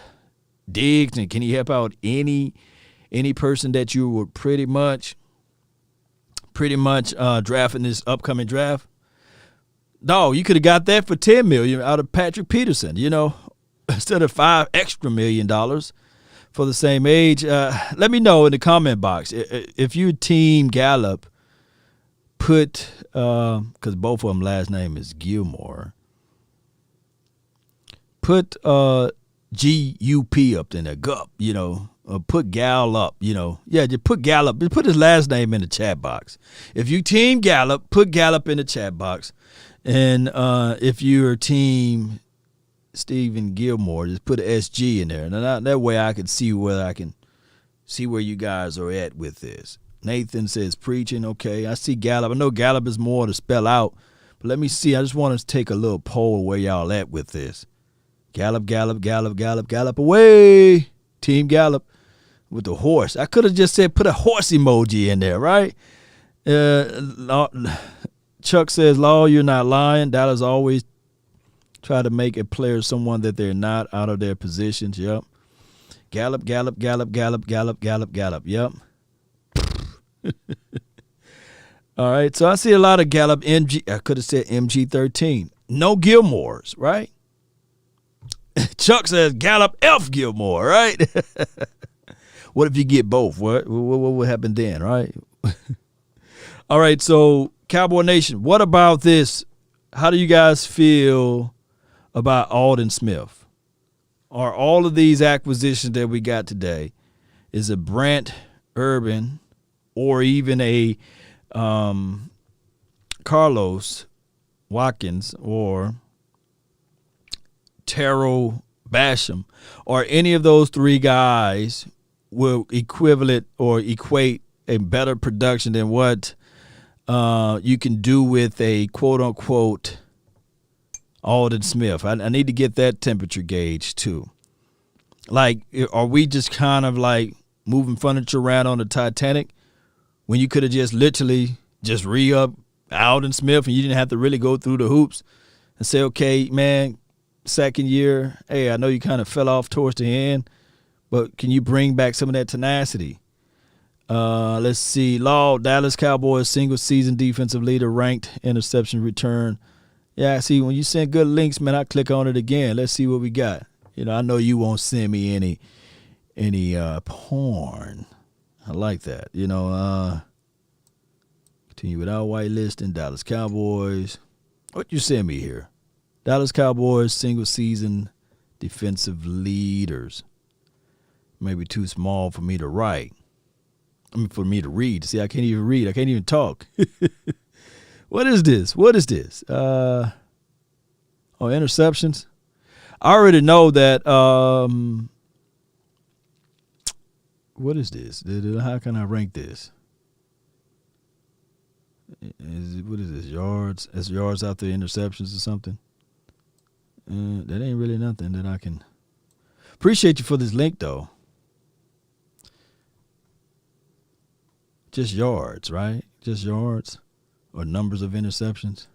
Speaker 1: Diggs? And can he help out any person that you would pretty much draft in this upcoming draft? Dog, you could have got that for $10 million out of Patrick Peterson, instead of $5 extra million for the same age. Let me know in the comment box if you Team Gallup. Put because both of them last name is Gilmore. Put G-U-P up in there, Gup, put Gal up, Yeah, just put Gallup. Just put his last name in the chat box. If you Team Gallup, put Gallup in the chat box. And if you're Team Stephen Gilmore, just put an SG in there. And that way I can see where you guys are at with this. Nathan says preaching. Okay, I see Gallup. I know Gallup is more to spell out, but let me see. I just want to take a little poll where y'all at with this. Gallup, Gallup, Gallup, Gallup, Gallup away. Team Gallup with the horse. I could have just said put a horse emoji in there, right? Chuck says, Law, you're not lying. Dallas always try to make a player someone that they're not out of their positions. Yep. Gallup, Gallup, Gallup, Gallup, Gallup, Gallup, Gallup. Yep. All right, so I see a lot of Gallup MG. I could have said MG13. No Gilmores, right? Chuck says Gallup F Gilmore, right? What if you get both? What would happen then, right? All right, so Cowboy Nation, what about this? How do you guys feel about Aldon Smith? Are all of these acquisitions that we got today, is it Brent Urban or even a Carlos Watkins or Terrell Basham, or any of those three guys will equivalent or equate a better production than what you can do with a quote-unquote Aldon Smith? I need to get that temperature gauge too. Like, are we just kind of like moving furniture around on the Titanic when you could have just literally just re-up Aldon Smith and you didn't have to really go through the hoops and say, okay, man, second year, hey, I know you kind of fell off towards the end, but can you bring back some of that tenacity? Let's see. Law, Dallas Cowboys single season defensive leader, ranked interception return. Yeah, see, when you send good links, man, I click on it again. Let's see what we got. I know you won't send me any porn. I like that. Continue without whitelisting. Dallas Cowboys. What you send me here? Dallas Cowboys single season defensive leaders. Maybe too small for me to write. For me to read. See, I can't even read. I can't even talk. What is this? Interceptions. I already know that. What is this? How can I rank this? What is this? Yards? It's yards after interceptions or something? That ain't really nothing that I can. Appreciate you for this link, though. Just yards, right? Just yards or numbers of interceptions.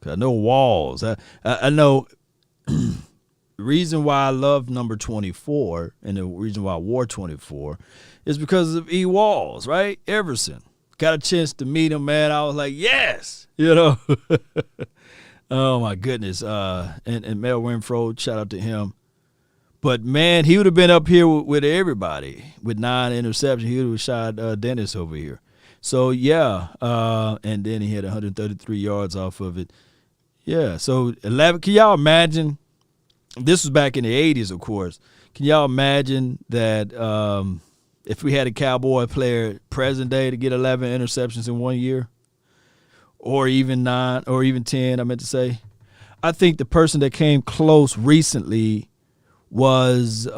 Speaker 1: I know walls. I know the reason why I love number 24 and the reason why I wore 24 is because of E. Walls, right? Everson. Got a chance to meet him, man. I was like, yes, Oh, my goodness. And Mel Renfro, shout out to him. But, man, he would have been up here with everybody with 9 interceptions. He would have shot Dennis over here. So, yeah. And then he had 133 yards off of it. Yeah, so 11. Can y'all imagine? This was back in the 80s, of course. Can y'all imagine that if we had a Cowboy player present day to get 11 interceptions in 1 year? Or even 9, or even 10, I meant to say. I think the person that came close recently was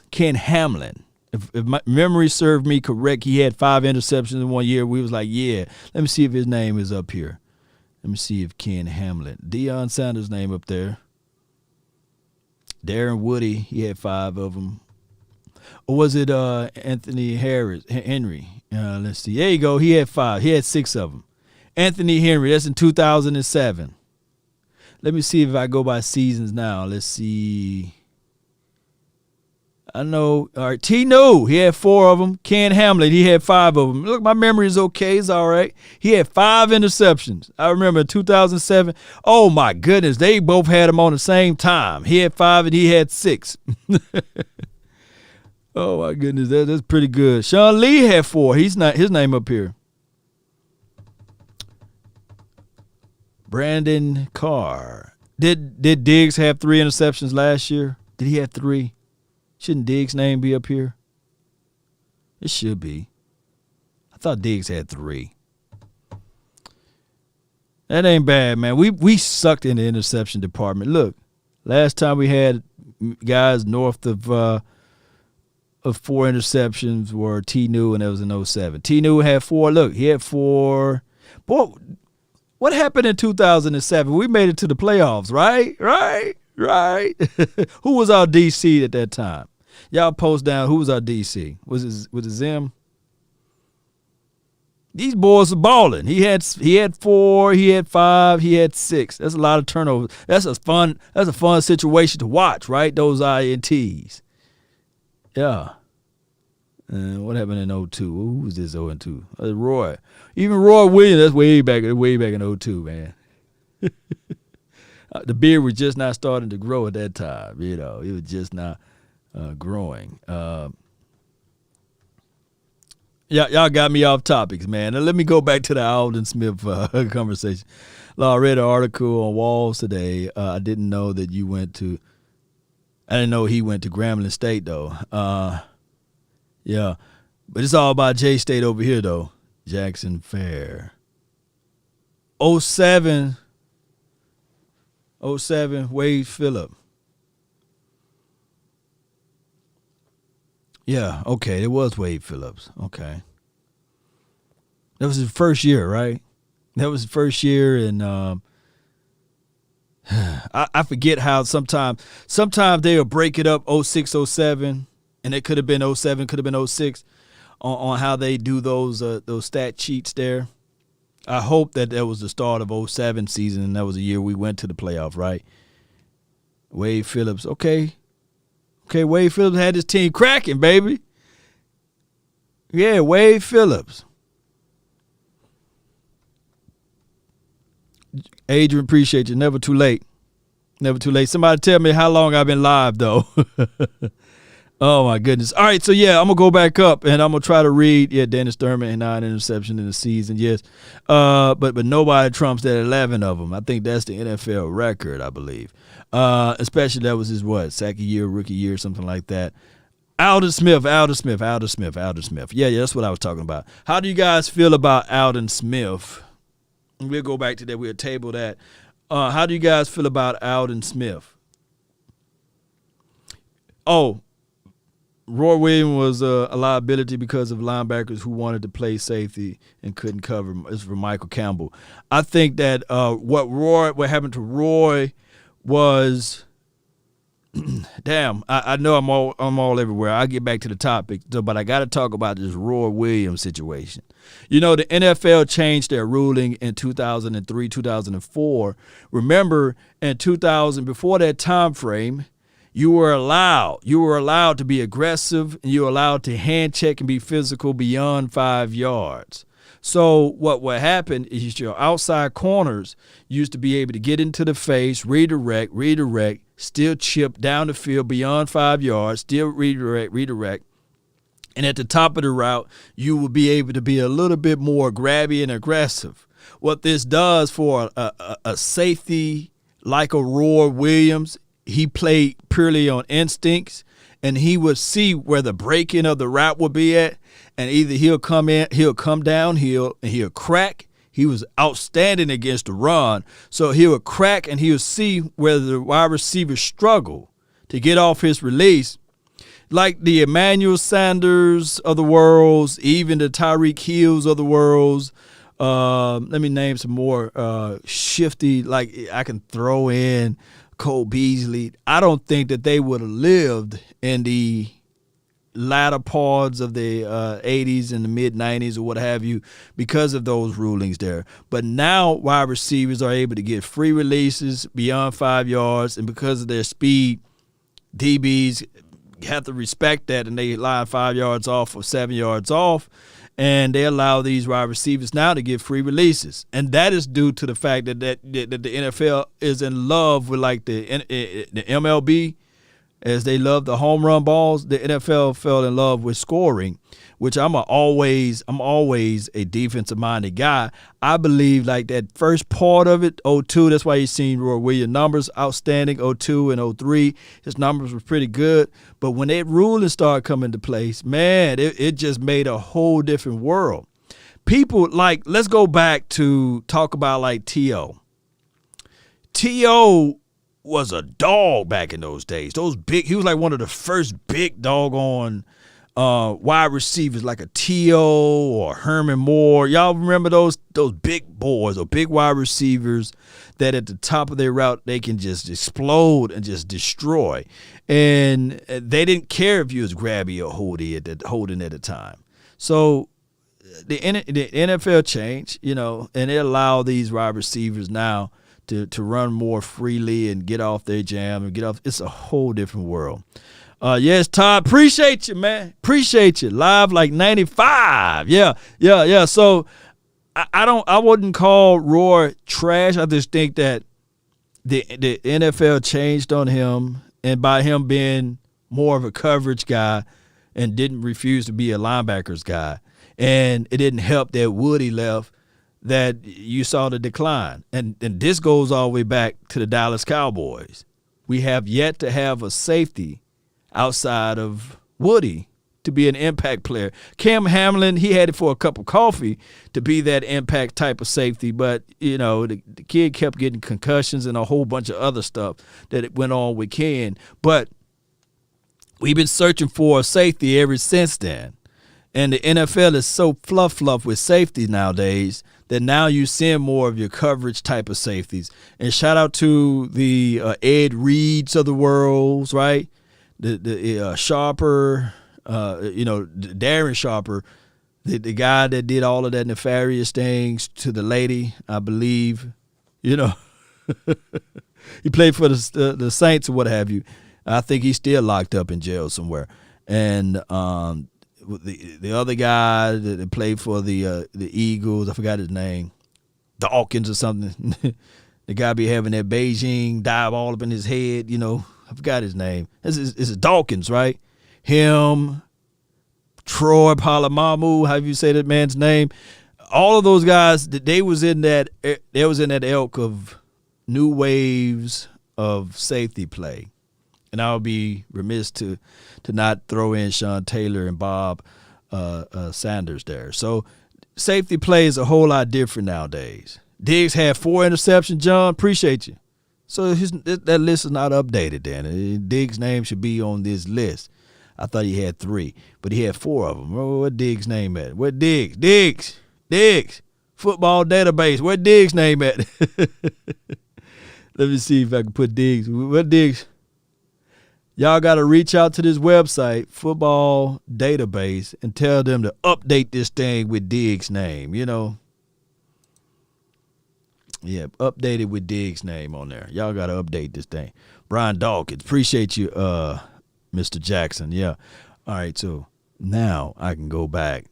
Speaker 1: Ken Hamlin. If my memory served me correct, he had 5 interceptions in 1 year. We was like, yeah, let me see if his name is up here. Let me see if Ken Hamlin. Deion Sanders' name up there. Darren Woody, he had 5 of them. Or was it Anthony Henry? Let's see. There you go. He had 5. He had 6 of them. Anthony Henry, that's in 2007. Let me see if I go by seasons now. Let's see. I know. All right, T. New, he had 4 of them. Ken Hamlin, he had 5 of them. Look, my memory is okay. It's all right. He had 5 interceptions. I remember in 2007. Oh, my goodness. They both had him on the same time. He had 5 and he had 6. Oh, my goodness. That's pretty good. Sean Lee had 4. He's not his name up here. Brandon Carr. Did Diggs have 3 interceptions last year? Did he have 3? Shouldn't Diggs' name be up here? It should be. I thought Diggs had 3. That ain't bad, man. We sucked in the interception department. Look, last time we had guys north of 4 interceptions were T. New, and that was in 07. T. New had 4. Look, he had 4. Boy, what happened in 2007? We made it to the playoffs, right? Right. Who was our DC at that time? Y'all post down who was our DC. Was it Zim? These boys are balling. He had 4, he had 5, he had 6. That's a lot of turnovers. That's a fun situation to watch, right? Those INTs. Yeah. What happened in 02? Who was this 0-2? Roy. Even Roy Williams, that's way back in 02, man. The beard was just not starting to grow at that time. It was just not growing. Y'all got me off topics, man. Now, let me go back to the Alden Smith conversation. I read an article on Walls today. I didn't know that he went to Grambling State, though. Yeah. But it's all about J-State over here, though. Jackson Fair. 07, Wade Phillip. Yeah, okay, it was Wade Phillips. Okay. That was his first year, right? That was his first year, and I forget how sometimes they'll break it up 06, 07, and it could have been 07, could have been 06 on how they do those stat sheets there. I hope that was the start of 07 season, and that was the year we went to the playoff, right? Wade Phillips, okay. Okay, Wade Phillips had his team cracking, baby. Yeah, Wade Phillips. Adrian, appreciate you. Never too late. Never too late. Somebody tell me how long I've been live, though. Oh, my goodness. All right, so, yeah, I'm going to go back up, and I'm going to try to read. Yeah, Dennis Thurman and 9 interceptions in the season, yes. But nobody trumps that 11 of them. I think that's the NFL record, I believe. Especially that was his, second year, rookie year, something like that. Alden Smith. Yeah, that's what I was talking about. How do you guys feel about Alden Smith? We'll go back to that. We'll table that. How do you guys feel about Alden Smith? Oh, Roy Williams was a liability because of linebackers who wanted to play safety and couldn't cover. It's for Michael Campbell. I think that what happened to Roy was, damn. I know I'm all everywhere. I'll get back to the topic, but I got to talk about this Roy Williams situation. You know, the NFL changed their ruling in 2003, 2004. Remember, in 2000, before that time frame, you were allowed to be aggressive, and you were allowed to hand check and be physical beyond 5 yards. So what would happen is your outside corners used to be able to get into the face, redirect, still chip down the field beyond 5 yards, still redirect. And at the top of the route, you will be able to be a little bit more grabby and aggressive. What this does for a safety like a Roy Williams, he played purely on instincts, and he would see where the breaking of the route would be at, and either he'll come downhill, and he'll crack. He was outstanding against the run, so he would crack, and he'll see where the wide receivers struggle to get off his release. Like the Emmanuel Sanders of the world, even the Tyreek Hills of the world. Let me name some more shifty, like I can throw in Cole Beasley. I don't think that they would have lived in the latter parts of the 80s and the mid-90s or what have you because of those rulings there. But now wide receivers are able to get free releases beyond 5 yards, and because of their speed, DBs have to respect that, and they line 5 yards off or 7 yards off, and they allow these wide receivers now to get free releases. And that is due to the fact that the NFL is in love with like the MLB, as they love the home run balls. The NFL fell in love with scoring, which I'm always a defensive minded guy. I believe like that first part of it, 02, that's why you've seen Roy Williams numbers outstanding, 02 and 03. His numbers were pretty good. But when that ruling started coming into place, man, it just made a whole different world. People like, let's go back to talk about like T.O. T.O. was a dog back in those days. He was like one of the first big doggone wide receivers, like a T.O. or Herman Moore. Y'all remember those big boys or big wide receivers that at the top of their route they can just explode and just destroy. And they didn't care if you was grabby or holding at the time. So the NFL changed, and it allowed these wide receivers now to run more freely and get off their jam and get off. It's a whole different world. Yes, Todd, appreciate you, man. Appreciate you. Live like 95. Yeah. So I wouldn't call Roy trash. I just think that the NFL changed on him, and by him being more of a coverage guy and didn't refuse to be a linebackers guy. And it didn't help that Woody left, that you saw the decline. And this goes all the way back to the Dallas Cowboys. We have yet to have a safety outside of Woody to be an impact player. Cam Hamlin, he had it for a cup of coffee to be that impact type of safety, but, the kid kept getting concussions and a whole bunch of other stuff that it went on with Ken. But we've been searching for a safety ever since then. And the NFL is so fluff with safety nowadays that now you're seeing more of your coverage type of safeties. And shout out to the Ed Reeds of the world, right? The Sharper, Darren Sharper, the guy that did all of that nefarious things to the lady, I believe. He played for the Saints or what have you. I think he's still locked up in jail somewhere. And the other guy that played for the Eagles, I forgot his name, Dawkins or something. The guy be having that Beijing dive all up in his head, you know. I forgot his name. It's Dawkins, right? Him, Troy Polamalu, how you say that man's name? All of those guys, they was in that ilk of new waves of safety play. And I would be remiss to not throw in Sean Taylor and Bob Sanders there. So safety play is a whole lot different nowadays. Diggs had 4 interceptions, John. Appreciate you. So that list is not updated then. Diggs' name should be on this list. I thought he had 3, but he had 4 of them. What Diggs' name at? Where Diggs? Diggs. Football database. Where Diggs' name at? Let me see if I can put Diggs. What Diggs? Y'all got to reach out to this website, football database, and tell them to update this thing with Diggs' name, you know. Yeah, update it with Diggs' name on there. Y'all got to update this thing. Brian Dawkins, appreciate you, Mr. Jackson. Yeah. All right, so now I can go back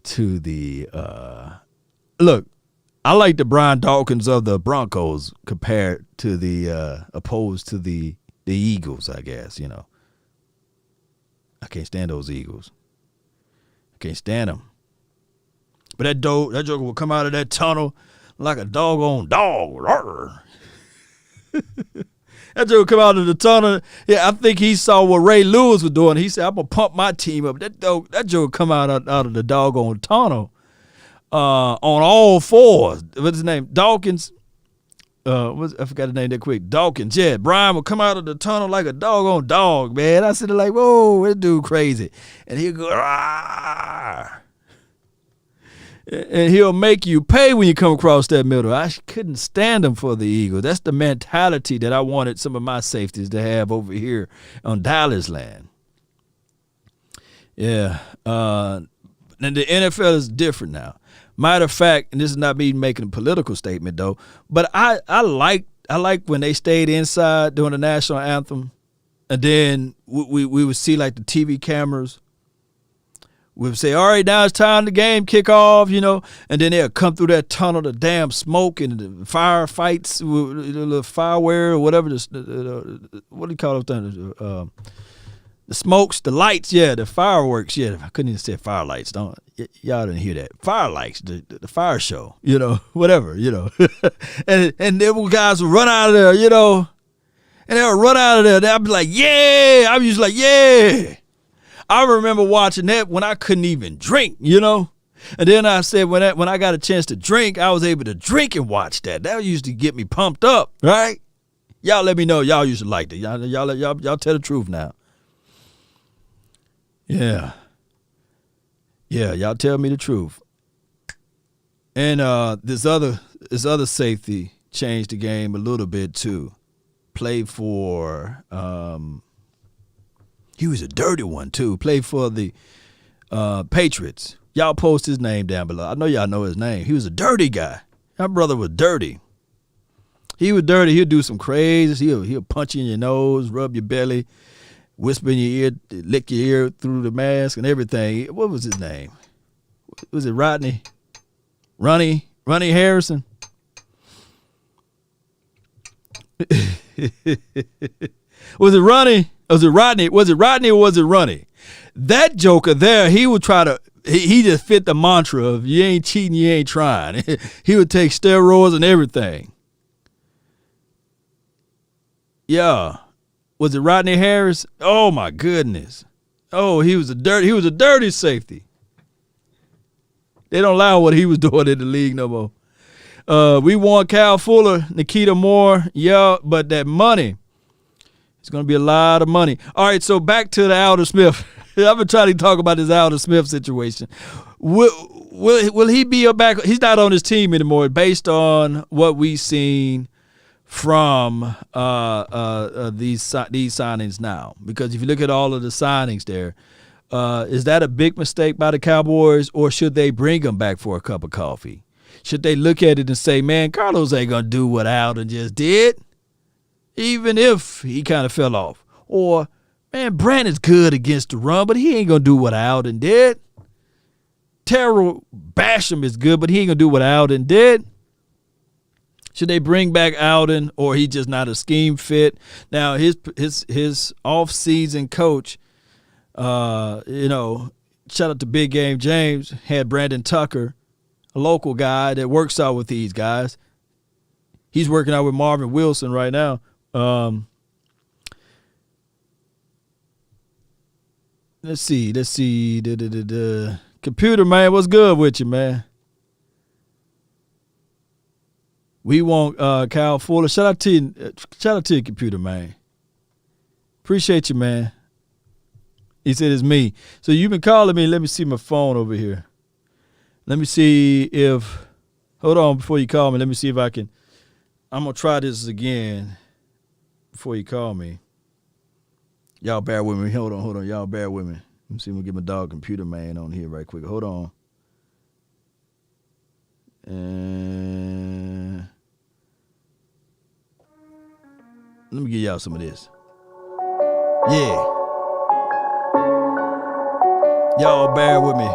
Speaker 1: to the look, I like the Brian Dawkins of the Broncos compared to the opposed to the Eagles, I guess, you know. I can't stand those Eagles. I can't stand them. But that joker will come out of that tunnel like a doggone dog. That joker come out of the tunnel. Yeah, I think he saw what Ray Lewis was doing. He said, I'm going to pump my team up. That joker come out of the doggone tunnel on all fours. What's his name? Dawkins. I forgot the name that quick. Dawkins, yeah. Brian will come out of the tunnel like a doggone dog, man. I said, like, whoa, this dude crazy. And he'll go, ah. And he'll make you pay when you come across that middle. I couldn't stand him for the Eagles. That's the mentality that I wanted some of my safeties to have over here on Dallas land. Yeah. And the NFL is different now. Matter of fact, and this is not me making a political statement though, but I like when they stayed inside during the national anthem, and then we would see like the TV cameras. We would say, all right, now it's time the game kick off, you know, and then they'll come through that tunnel, the damn smoke and the firefights, the fireware or whatever, what do you call those things? The smokes, the lights, yeah, the fireworks, yeah. I couldn't even say fire lights. Y'all didn't hear that. Fire lights, the fire show, you know, whatever, you know. and them guys would run out of there, you know, and they'll run out of there. They'll be like, yeah. I was just like, yeah. I remember watching that when I couldn't even drink, you know. And then I said when I got a chance to drink, I was able to drink and watch that. That used to get me pumped up, right? Y'all let me know. Y'all used to like that. Y'all tell the truth now. Yeah. Yeah, y'all tell me the truth. And this other safety changed the game a little bit too. Played for he was a dirty one, too. Played for the Patriots. Y'all post his name down below. I know y'all know his name. He was a dirty guy. My brother was dirty. He was dirty. He'll do some crazy. He'll punch you in your nose, rub your belly, whisper in your ear, lick your ear through the mask and everything. What was his name? Was it Rodney? Ronnie Harrison? Was it Ronnie? Was it Rodney? Was it Rodney or was it Ronnie? That joker there, he would try to, he just fit the mantra of you ain't cheating, you ain't trying. He would take steroids and everything. Yeah. Was it Rodney Harris? Oh my goodness. Oh, he was a dirty safety. They don't allow what he was doing in the league no more. We won Cal Fuller, Nikita Moore, yeah, but that money, it's going to be a lot of money. All right, so back to the Alden Smith. I've been trying to talk about this Alden Smith situation. Will he be a back? He's not on his team anymore based on what we've seen from these signings now. Because if you look at all of the signings there, is that a big mistake by the Cowboys, or should they bring him back for a cup of coffee? Should they look at it and say, man, Carlos ain't going to do what Alden just did, even if he kind of fell off? Or, man, Brandon's good against the run, but he ain't going to do what Alden did. Terrell Basham is good, but he ain't going to do what Alden did. Should they bring back Alden, or he just not a scheme fit? Now his off-season coach, shout out to Big Game James, had Brandon Tucker, a local guy that works out with these guys. He's working out with Marvin Wilson right now. Let's see. Computer man, what's good with you, man? We want Kyle Fuller. Shout out to you, computer man. Appreciate you, man. He said it's me. So you've been calling me. Let me see my phone over here. Let me see if. Hold on before you call me. Let me see if I can. I'm gonna try this again before you call me. Y'all bear with me. Hold on. Y'all bear with me. Let me see if we get my dog computer man on here right quick. Hold on. And let me give y'all some of this. Yeah. Y'all bear with me.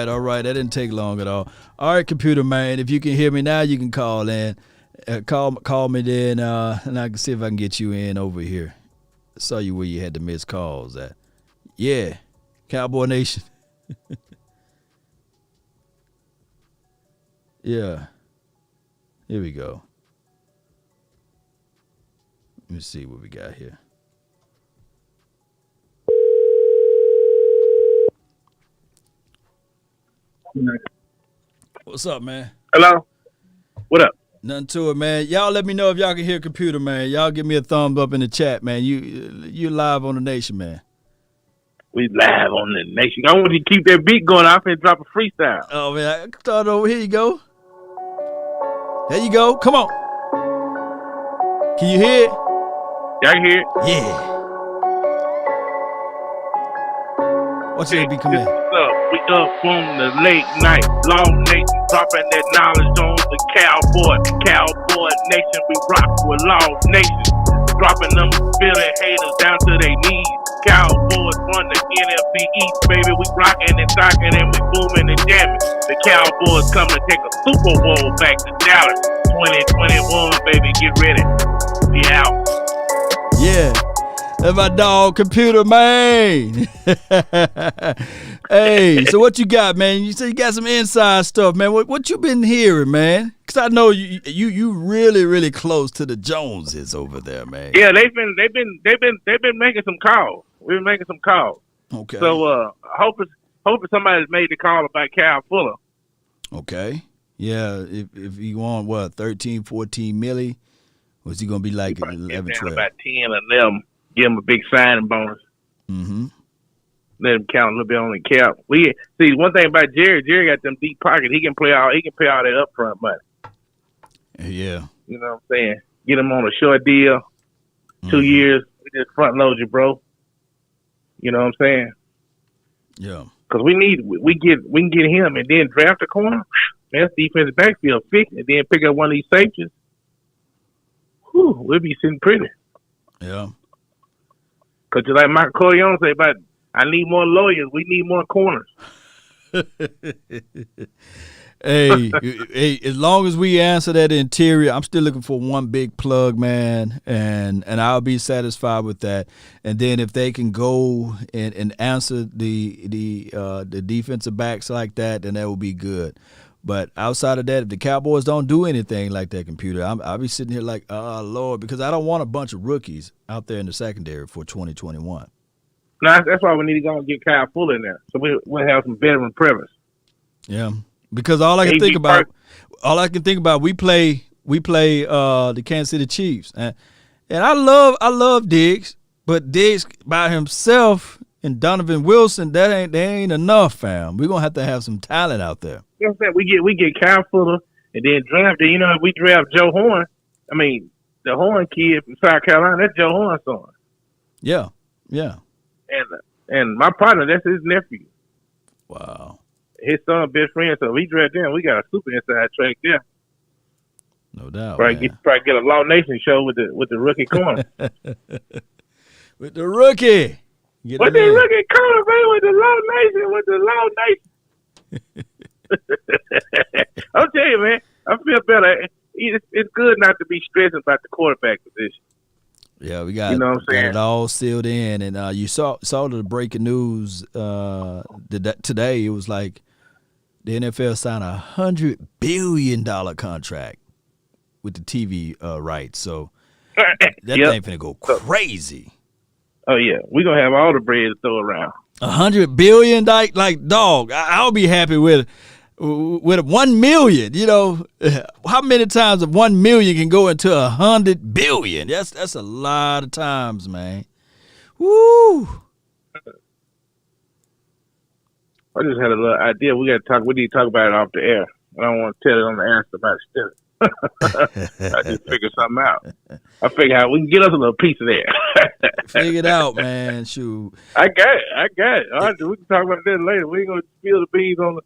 Speaker 1: All right. That didn't take long at all. All right, computer man, if you can hear me now, you can call in. Call me then, and I can see if I can get you in over here. I saw you where you had the missed calls at. Yeah, Cowboy Nation. Yeah. Here we go. Let me see what we got here. What's up, man?
Speaker 4: Hello? What up?
Speaker 1: Nothing to it, man. Y'all let me know if y'all can hear computer, man. Y'all give me a thumbs up in the chat, man. You live on the nation, man.
Speaker 4: We live on the nation. I want you to keep that beat going. I'm finna drop a freestyle.
Speaker 1: Oh, man. I start over. Here you go. There you go. Come on. Can you hear it?
Speaker 4: Y'all can hear it?
Speaker 1: Yeah. What's your beat come in?
Speaker 4: We up from the late night. Long nation dropping that knowledge on the Cowboy. Cowboy nation, we rock with Long Nation. Dropping them feeling haters down to their knees. Cowboys run the NFC East, baby. We rocking and talking and we booming and jamming. The Cowboys come to take a Super Bowl back to Dallas. 2021, baby, get ready. We out.
Speaker 1: Yeah. That's my dog, computer man. Hey, so what you got, man? You said you got some inside stuff, man. What you been hearing, man? Because I know you really, really close to the Joneses over there, man.
Speaker 4: Yeah, they've been making some calls. We've been making some calls.
Speaker 1: Okay.
Speaker 4: So hoping somebody's made the call about Kyle Fuller.
Speaker 1: Okay. Yeah, if he want what, 13, 14 milli, was he gonna be like 11, 12?
Speaker 4: About 10 or 11. Give him a big signing bonus.
Speaker 1: Mm-hmm.
Speaker 4: Let him count a little bit on the cap. We see one thing about Jerry. Jerry got them deep pockets. He can pay all that upfront money.
Speaker 1: Yeah.
Speaker 4: You know what I'm saying? Get him on a short deal, 2 years. We just front load you, bro. You know what I'm saying?
Speaker 1: Yeah.
Speaker 4: Because we can get him and then draft a corner. That's defensive backfield fix, and then pick up one of these safeties. Whew, we'll be sitting pretty.
Speaker 1: Yeah.
Speaker 4: Because just like Michael Corleone say about, I need more lawyers. We need more corners.
Speaker 1: Hey, as long as we answer that interior, I'm still looking for one big plug, man, and I'll be satisfied with that. And then if they can go and answer the defensive backs like that, then that will be good. But outside of that, if the Cowboys don't do anything like that, computer, I'll be sitting here like, oh, Lord, because I don't want a bunch of rookies out there in the secondary for 2021.
Speaker 4: No, that's why we need to go and get Kyle Fuller in there. So we'll have some veteran presence.
Speaker 1: Yeah, because all I can think about, we play the Kansas City Chiefs, and I love Diggs, but Diggs by himself and Donovan Wilson, they ain't enough, fam. We're gonna have to have some talent out there.
Speaker 4: You know what I'm saying? We get Kyle Fuller and then draft. You know, if we draft Joe Horn, I mean the Horn kid from South Carolina, that's Joe Horn's son.
Speaker 1: Yeah.
Speaker 4: And my partner, that's his nephew.
Speaker 1: Wow.
Speaker 4: His son, best friend. So if we draft them, we got a super inside track there.
Speaker 1: No doubt.
Speaker 4: Probably get a Law Nation show with the rookie corner.
Speaker 1: With the rookie.
Speaker 4: With the rookie corner, man, with the Law Nation. I'll tell you, man, I feel better. It's good not to be stressed about the quarterback position.
Speaker 1: Yeah, we got,
Speaker 4: you know what I'm saying?
Speaker 1: got it all sealed in. And you saw the breaking news today. It was like the NFL signed a $100 billion contract with the TV rights. So that thing finna go crazy.
Speaker 4: Oh, yeah. We're going to have all the bread to throw around.
Speaker 1: $100 billion? Like dog, I'll be happy with 1 million. You know, how many times 1 million can go into 100 billion? That's a lot of times, man. Woo!
Speaker 4: I just had a little idea. We need to talk about it off the air. I don't want to tell it on the air so much still. I just figured something out. I figured out we can get us a little piece of that.
Speaker 1: Figure it out, man. Shoot.
Speaker 4: I got it. All right, we can talk about that later. We ain't gonna spill the beans on the.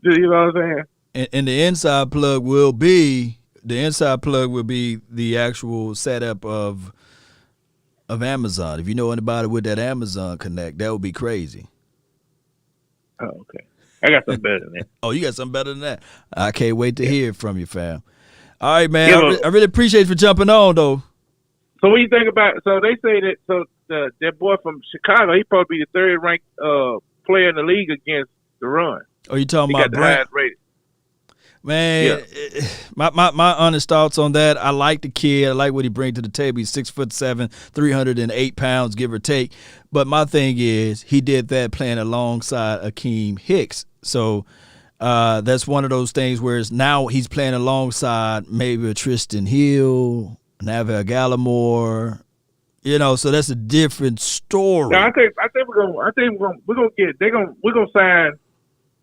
Speaker 4: You know what I'm saying?
Speaker 1: And the inside plug will be the actual setup of Amazon. If you know anybody with that Amazon Connect, that would be crazy.
Speaker 4: Oh, okay. I got something better than that.
Speaker 1: Oh, you got something better than that? I can't wait to hear from you, fam. All right, man. I really appreciate you for jumping on, though.
Speaker 4: So what do you think about? So they say that boy from Chicago, he's supposed to be the third ranked player in the league against the run.
Speaker 1: Oh, you talking
Speaker 4: he
Speaker 1: about
Speaker 4: got the highest rating.
Speaker 1: Man, my honest thoughts on that. I like the kid. I like what he brings to the table. He's 6'7", 308 pounds, give or take. But my thing is, he did that playing alongside Akeem Hicks. So that's one of those things where now he's playing alongside maybe a Tristan Hill, Neville Gallimore. You know, so that's a different story.
Speaker 4: No, I think we're gonna sign.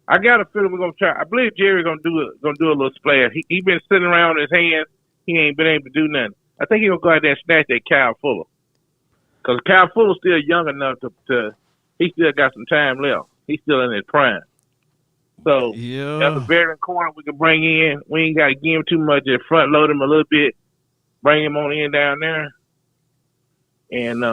Speaker 4: I got a feeling we're gonna try. I believe Jerry's gonna do a little splash. He been sitting around his hands. He ain't been able to do nothing. I think he's gonna go out there and snatch that Kyle Fuller, because Kyle Fuller's still young enough to. He still got some time left. He's still in his prime. So that's a veteran corner we can bring in. We ain't got to give him too much. Just front load him a little bit, bring him on in down there. And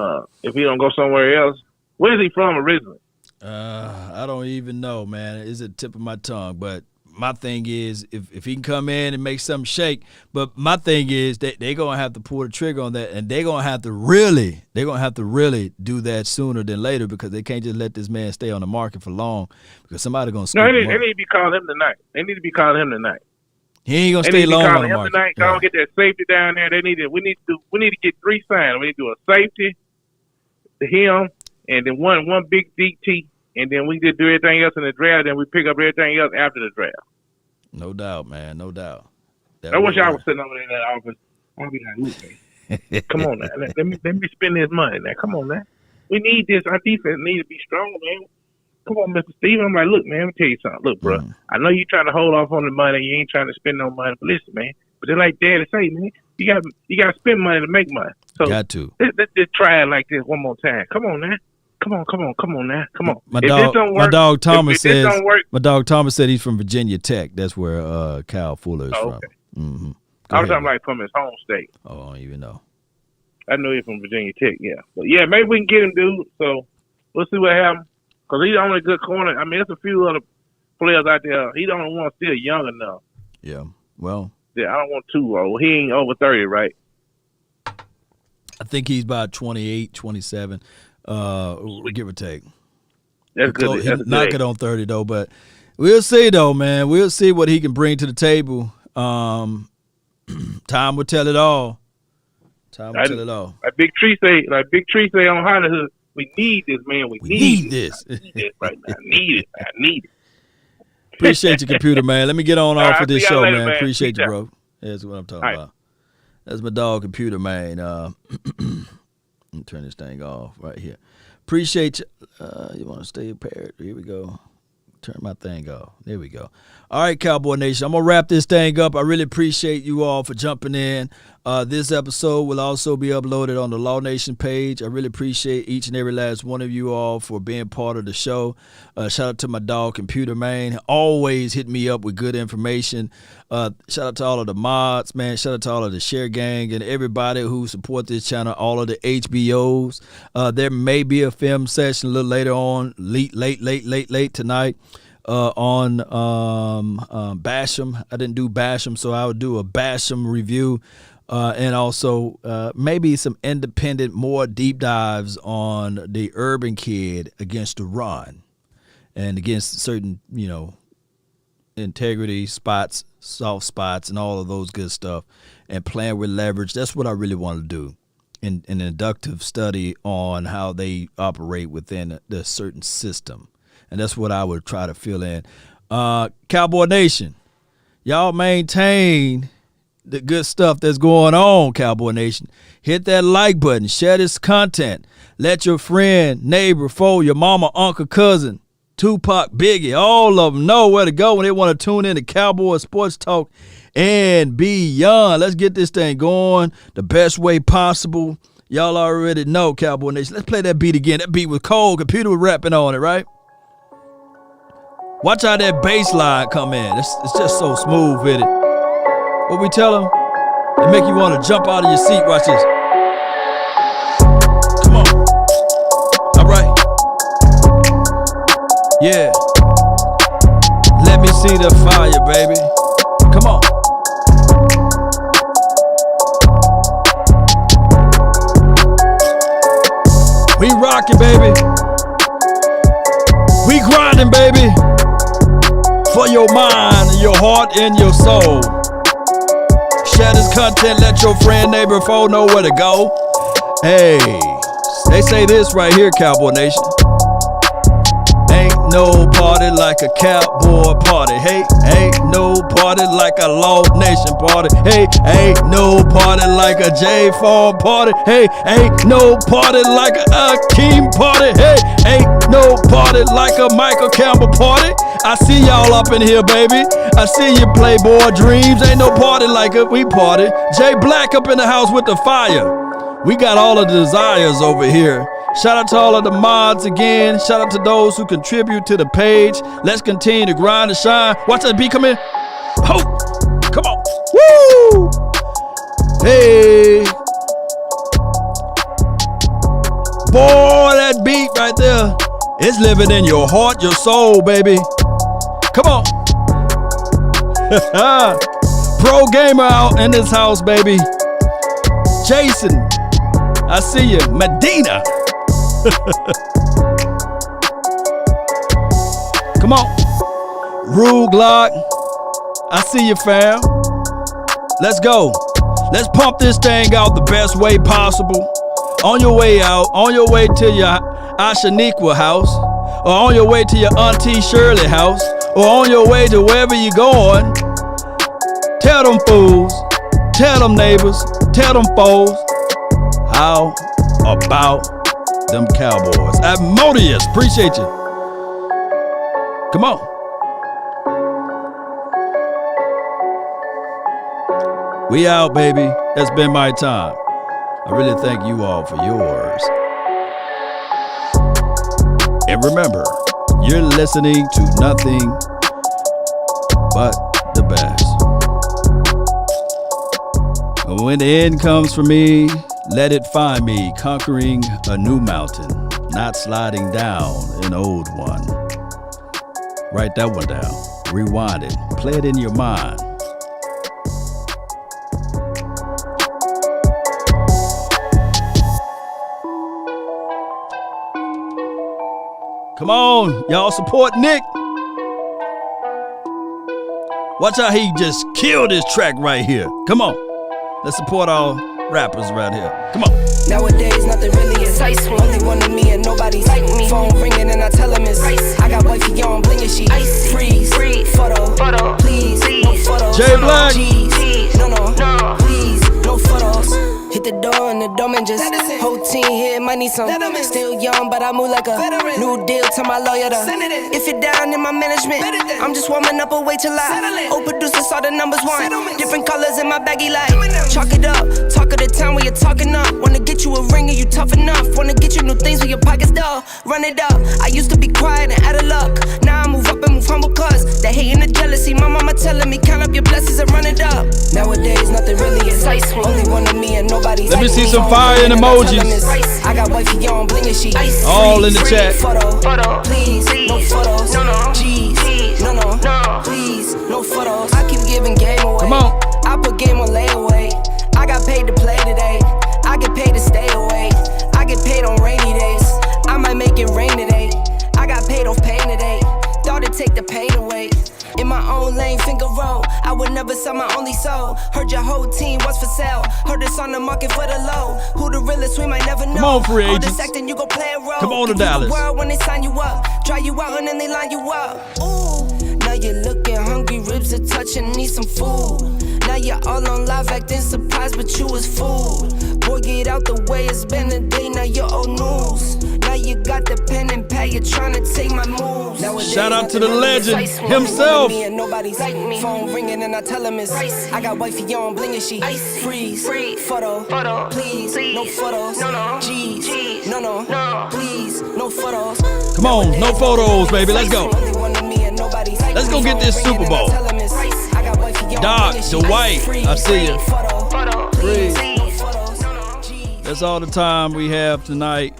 Speaker 4: if he don't go somewhere else, where's he from originally?
Speaker 1: I don't even know, man. It's at the tip of my tongue. But my thing is, if he can come in and make something shake. But my thing is that they're gonna have to pull the trigger on that, and they're gonna have to really do that sooner than later, because they can't just let this man stay on the market for long, because somebody's gonna scoop him up.
Speaker 4: They need to be calling him tonight.
Speaker 1: He ain't gonna stay long on the market.
Speaker 4: Tonight. Go get that safety down there. We need to get 3 signs. We need to do a safety to him, and then one big DT. And then we just do everything else in the draft, and we pick up everything else after the draft.
Speaker 1: No doubt, man. No doubt.
Speaker 4: I wish I was sitting over there in that office. I'd be like, look, man, come on now. Let me spend this money now. Come on now. We need this. Our defense needs to be strong, man. Come on, Mr. Steven. I'm like, look, man, let me tell you something. Look, bro, I know you're trying to hold off on the money. You ain't trying to spend no money. But listen, man, but just like Daddy say, man, you got to spend money to make money. So
Speaker 1: got to.
Speaker 4: Let's just try it like this one more time. Come on now. Come on now. Come on.
Speaker 1: My dog Thomas said he's from Virginia Tech. That's where Kyle Fuller is from. Mm-hmm.
Speaker 4: I was talking like from his home state.
Speaker 1: Oh, I don't even know.
Speaker 4: I know he's from Virginia Tech, yeah. But yeah, maybe we can get him, dude. So we'll see what happens. Because he's the only good corner. I mean, there's a few other players out there. He's the only one still young enough.
Speaker 1: Yeah. Well.
Speaker 4: Yeah, I don't want too old. He ain't over 30, right?
Speaker 1: I think he's about 28, 27. Give or take.
Speaker 4: That's good.
Speaker 1: He'll knock it on 30 though, but we'll see though, man. We'll see what he can bring to the table. Time will tell it all.
Speaker 4: Like Big Tree say on Hollywood, we need this, man. We need this. I need this right now. I need it.
Speaker 1: Appreciate your computer, man. Let me get on off with this show,
Speaker 4: later,
Speaker 1: man. Appreciate you,
Speaker 4: out.
Speaker 1: bro. That's what I'm talking about. That's my dog computer, man. Let me turn this thing off right here. Appreciate you. You want to stay paired? Here we go. Turn my thing off. There we go. All right, Cowboy Nation. I'm going to wrap this thing up. I really appreciate you all for jumping in. This episode will also be uploaded on the Law Nation page. I really appreciate each and every last one of you all for being part of the show. Shout out to my dog, Computer Man. Always hit me up with good information. Shout out to all of the mods, man. Shout out to all of the Share Gang and everybody who support this channel, all of the HBOs. There may be a film session a little later on, late tonight. On Basham. I didn't do Basham, so I would do a Basham review. And also maybe some independent, more deep dives on the urban kid against the run and against certain, integrity spots, soft spots, and all of those good stuff, and playing with leverage. That's what I really want to do. An inductive study on how they operate within the certain system. And that's what I would try to fill in. Cowboy Nation, y'all maintain the good stuff that's going on, Cowboy Nation. Hit that like button. Share this content. Let your friend, neighbor, foe, your mama, uncle, cousin, Tupac, Biggie, all of them know where to go when they want to tune in to Cowboy Sports Talk and beyond. Let's get this thing going the best way possible. Y'all already know, Cowboy Nation. Let's play that beat again. That beat was cold. Computer was rapping on it, right? Watch how that bass line come in. It's just so smooth with it. What we tell them? It make you want to jump out of your seat. Watch this. Come on. All right. Yeah. Let me see the fire, baby. Come on. We rocking, baby. We grinding, baby. For your mind, your heart, and your soul. Share this content, let your friend, neighbor, foe know where to go. Hey, they say this right here, Cowboy Nation. Ain't no party like a cowboy party. Hey, ain't no party like a Law Nation party. Hey, ain't no party like a J-Farm party. Hey, ain't no party like a Akeem party. Hey, ain't no party like a Michael Campbell party. I see y'all up in here, baby. I see you, Playboy Dreams. Ain't no party like it. We party. Jay Black up in the house with the fire. We got all of the desires over here. Shout out to all of the mods again. Shout out to those who contribute to the page. Let's continue to grind and shine. Watch that beat come in. Ho! Come on. Woo! Hey. Boy, that beat right there. It's living in your heart, your soul, baby. Come on. Pro gamer out in this house, baby. Jason, I see you. Medina. Come on. Rue Glock, I see you, fam. Let's go. Let's pump this thing out the best way possible. On your way out, on your way to your Ashaniqua house, or on your way to your Auntie Shirley house, or on your way to wherever you're going. Tell them fools, tell them neighbors, tell them foes, how about them Cowboys? Admodius, appreciate you. Come on. We out, baby. That's been my time. I really thank you all for yours. And remember, you're listening to nothing but the best. And when the end comes for me, let it find me conquering a new mountain, not sliding down an old one. Write that one down. Rewind it. Play it in your mind. Come on, y'all support Nick. Watch how he just killed this track right here. Come on. Let's support all rappers around here. Come on.
Speaker 5: Nowadays, nothing really is ice. Only one of me and nobody's like me. Phone ringing and I tell him it's ice. I got wifey on blinking, she icy. Freeze, photo, please, no photos.
Speaker 1: Jay Black.
Speaker 5: Jeez, no, please, no photos. Hit the door and the dome and just whole team here, money. need some. Still young, but I move like a new deal to my lawyer. If you're down in my management, I'm just warming up, wait till I old producers saw the numbers one. Different colors in my baggy light. Chalk it up, talk of the town where you're talking up. Wanna get you a ring and you tough enough. Wanna get you new things with your pockets dull. Run it up. I used to be quiet and out of luck. Now I move up and move humble cause the hate and the jealousy. My mama telling me count up your blessings and run it up. Nowadays nothing really excites me. Only one of me and nobody.
Speaker 1: Let me see some fire and emojis.
Speaker 5: I got wifey on bling and she
Speaker 1: all in the chat.
Speaker 5: Photo, please, no photos. No, jeez, no, please, no photos. I keep giving game away.
Speaker 1: Come on.
Speaker 5: I put game on layaway. I got paid to play today. I get paid to stay away. I get paid on rainy days. I might make it rain today. I got paid off pain today. Thought it'd take the pain away. In my own lane, finger roll. I would never sell my only soul. Heard your whole team was for sale. Heard it's on the market for the low. Who the realest, we might never know.
Speaker 1: Come on, free
Speaker 5: All
Speaker 1: agents.
Speaker 5: this acting, you gon' play a role.
Speaker 1: Come on to
Speaker 5: Give you
Speaker 1: Dallas.
Speaker 5: the world when they sign you up. Dry you out and then they line you up. Ooh, now you're looking hungry, ribs are touching, need some food. Now you're all on live acting surprised, but you was fooled. Boy, get out the way, it's been a day, now you're old news. Now you got the pen and pad, you're trying to take my moves. Nowadays,
Speaker 1: Shout out to the
Speaker 5: nothing really
Speaker 1: legend
Speaker 5: excites me.
Speaker 1: himself.
Speaker 5: Me and nobody's like me. Phone ringing and I tell him it's I got wifey on bling and she freeze, photo, please, no photos. No, G's, no, please, no photos.
Speaker 1: Come on, no photos, baby. Let's go. Let's go get this Super Bowl. Doc, Dwight, I see you. Freeze. That's all the time we have tonight.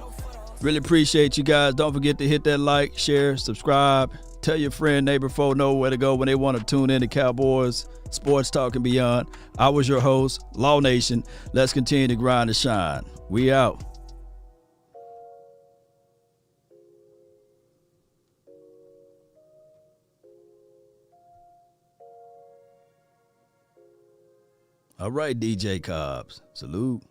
Speaker 1: Really appreciate you guys. Don't forget to hit that like, share, subscribe. Tell your friend, neighbor, foe know where to go when they want to tune in to Cowboys, Sports Talk and Beyond. I was your host, Law Nation. Let's continue to grind and shine. We out. All right, DJ Cobbs. Salute.